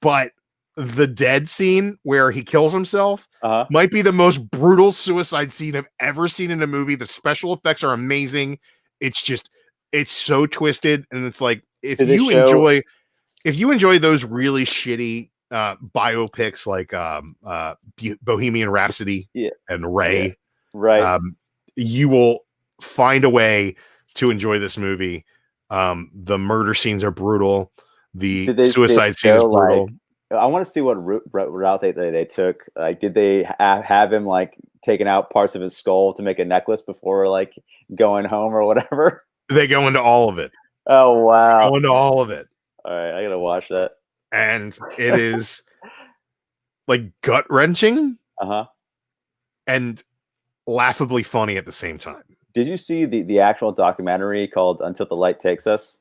but the dead scene where he kills himself might be the most brutal suicide scene I've ever seen in a movie. The special effects are amazing. It's so twisted, and it's if you enjoy those really shitty biopics like Bohemian Rhapsody and Ray, right? You will find a way to enjoy this movie. The murder scenes are brutal. The suicide scene is brutal. I want to see what route they took. Did they have him taking out parts of his skull to make a necklace before going home or whatever? They go into all of it. Oh wow! They go into all of it. All right, I gotta watch that. And it is gut wrenching, and laughably funny at the same time. Did you see the actual documentary called "Until the Light Takes Us"?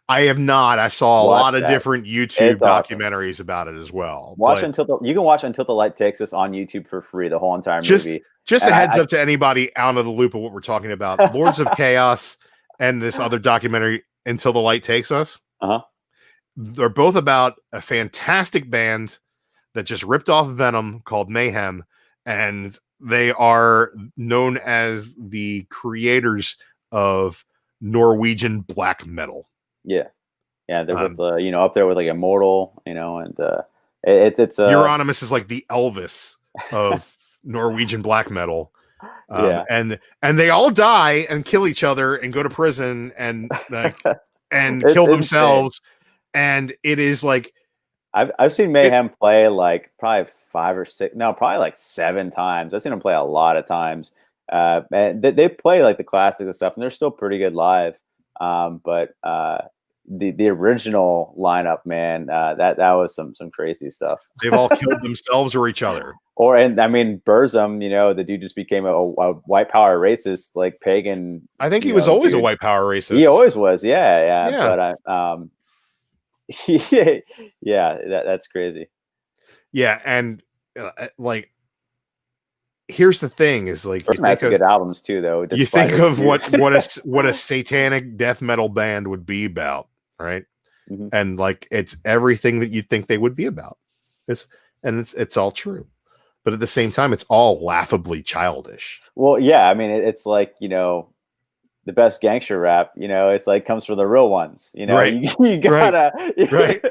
I have not. I saw a lot of different YouTube documentaries about it as well. You can watch Until the Light Takes Us on YouTube for free, the whole entire movie. Just a heads up to anybody out of the loop of what we're talking about. Lords of Chaos and this other documentary, Until the Light Takes Us. They're both about a fantastic band that just ripped off Venom called Mayhem, and they are known as the creators of Norwegian black metal. Yeah, they're with up there with Immortal, and It's Euronymous is like the Elvis of Norwegian black metal. Yeah. And they all die and kill each other and go to prison and like and It's kill insane. themselves. And it is like I've seen Mayhem play like probably 5 or 6, no, probably like 7 times. I've seen them play a lot of times. And they play like the classics and stuff, and they're still pretty good live. But the original lineup, man, that was some crazy stuff. they've all killed themselves or each other. And I mean, Burzum, the dude just became a white power racist, like pagan. I think he was always a white power racist. He always was, yeah. Yeah. But yeah, that's crazy. Yeah, and like, here's the thing: is like Burzum has some good albums too, though. You think of what a satanic death metal band would be about, right? Mm-hmm. And like, it's everything that you think they would be about. It's all true, but at the same time, it's all laughably childish. Well, yeah, I mean, it's like, the best gangster rap, it's like comes from the real ones, Right. you gotta, right.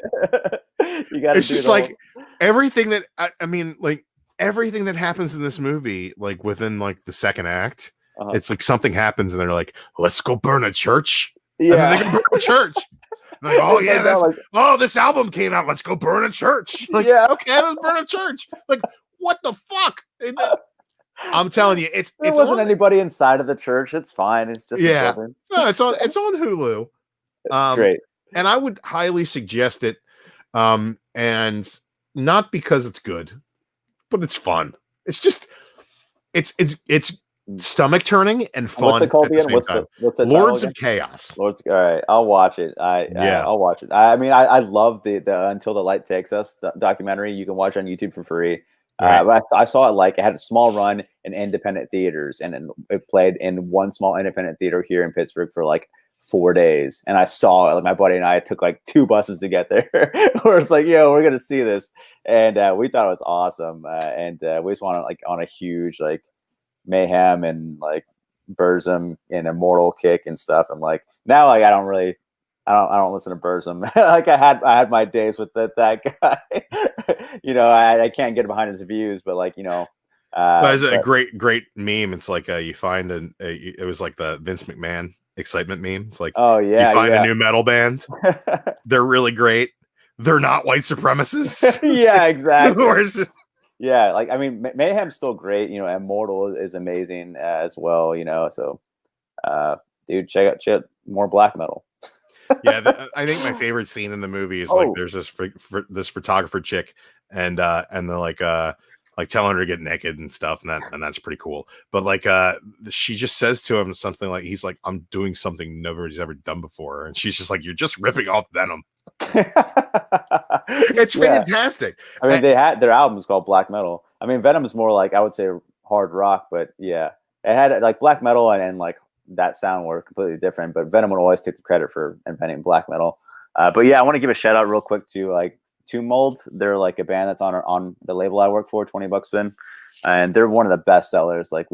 You gotta. It's just like everything that I mean, like everything that happens in this movie, like within like the second act, it's like something happens and they're like, let's go burn a church. Yeah. And then they go burn a church. Like, oh yeah, this album came out. Let's go burn a church. Like, yeah, okay, let's burn a church. Like, what the fuck? I'm telling you, there wasn't anybody inside of the church. It's fine. It's just no, it's on Hulu. It's great, and I would highly suggest it. And not because it's good, but it's fun. It's just it's stomach turning and fun. What's it called again? What's the Lords of Chaos. All right, I'll watch it. I'll watch it. I mean, I love the Until the Light Takes Us documentary. You can watch on YouTube for free. Right. But I saw it it had a small run in independent theaters, and it played in one small independent theater here in Pittsburgh for like 4 days. And I saw it. Like, my buddy and I took like 2 buses to get there. Where it's like, yo, we're gonna see this, and we thought it was awesome. And we just want to on a huge like Mayhem and like Burzum and Immortal kick and stuff. And like now, like I don't listen to Burzum. Like I had my days with that guy. I can't get behind his views, but like it's a great meme. It's like you find it was like the Vince McMahon excitement meme. It's like, oh yeah, you find a new metal band. They're really great. They're not white supremacists. Yeah, exactly. Yeah, like I mean, Mayhem's still great. Immortal is amazing as well. So, dude, check out more black metal. Yeah, I think my favorite scene in the movie is like there's this photographer chick, and they're like telling her to get naked and stuff, and that's pretty cool. But like she just says to him something like, he's like, I'm doing something nobody's ever done before, and she's just like, you're just ripping off Venom. It's fantastic. I mean, they had their albums called black metal. I mean, Venom is more like, I would say, hard rock, but yeah, it had like black metal and like that sound were completely different, but Venom would always take the credit for inventing black metal. But yeah, I want to give a shout out real quick to like Tomb Mold. They're like a band that's on the label I work for, 20 Bucks Spin, and they're one of the best sellers. Like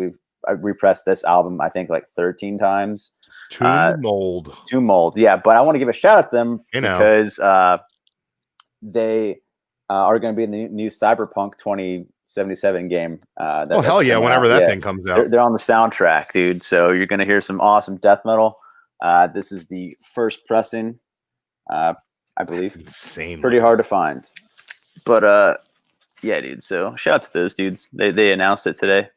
I repressed this album I think like 13 times. Tomb Mold, yeah. But I want to give a shout out to them because they are going to be in the new Cyberpunk 2077 game. Hell yeah! Whenever that thing comes out, they're on the soundtrack, dude. So you're gonna hear some awesome death metal. This is the first pressing, I believe. That's insane. Pretty hard to find, but yeah, dude. So shout out to those dudes. They announced it today.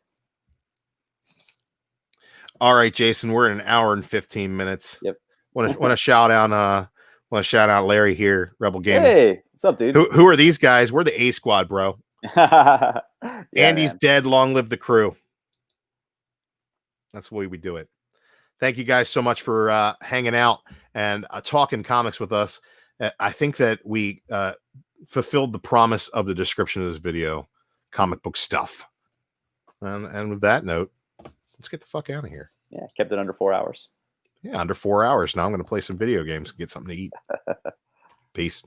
All right, Jason, we're in an hour and 15 minutes. Yep. Want to shout out Larry here, Rebel Gaming. Hey, what's up, dude? Who are these guys? We're the A Squad, bro. Yeah, Andy's dead. Long live the crew. That's the way we do it. Thank you guys so much for hanging out and talking comics with us. I think that we fulfilled the promise of the description of this video, comic book stuff. And with that note, let's get the fuck out of here. Yeah, kept it under 4 hours. Yeah, under 4 hours. Now I'm going to play some video games and get something to eat. Peace.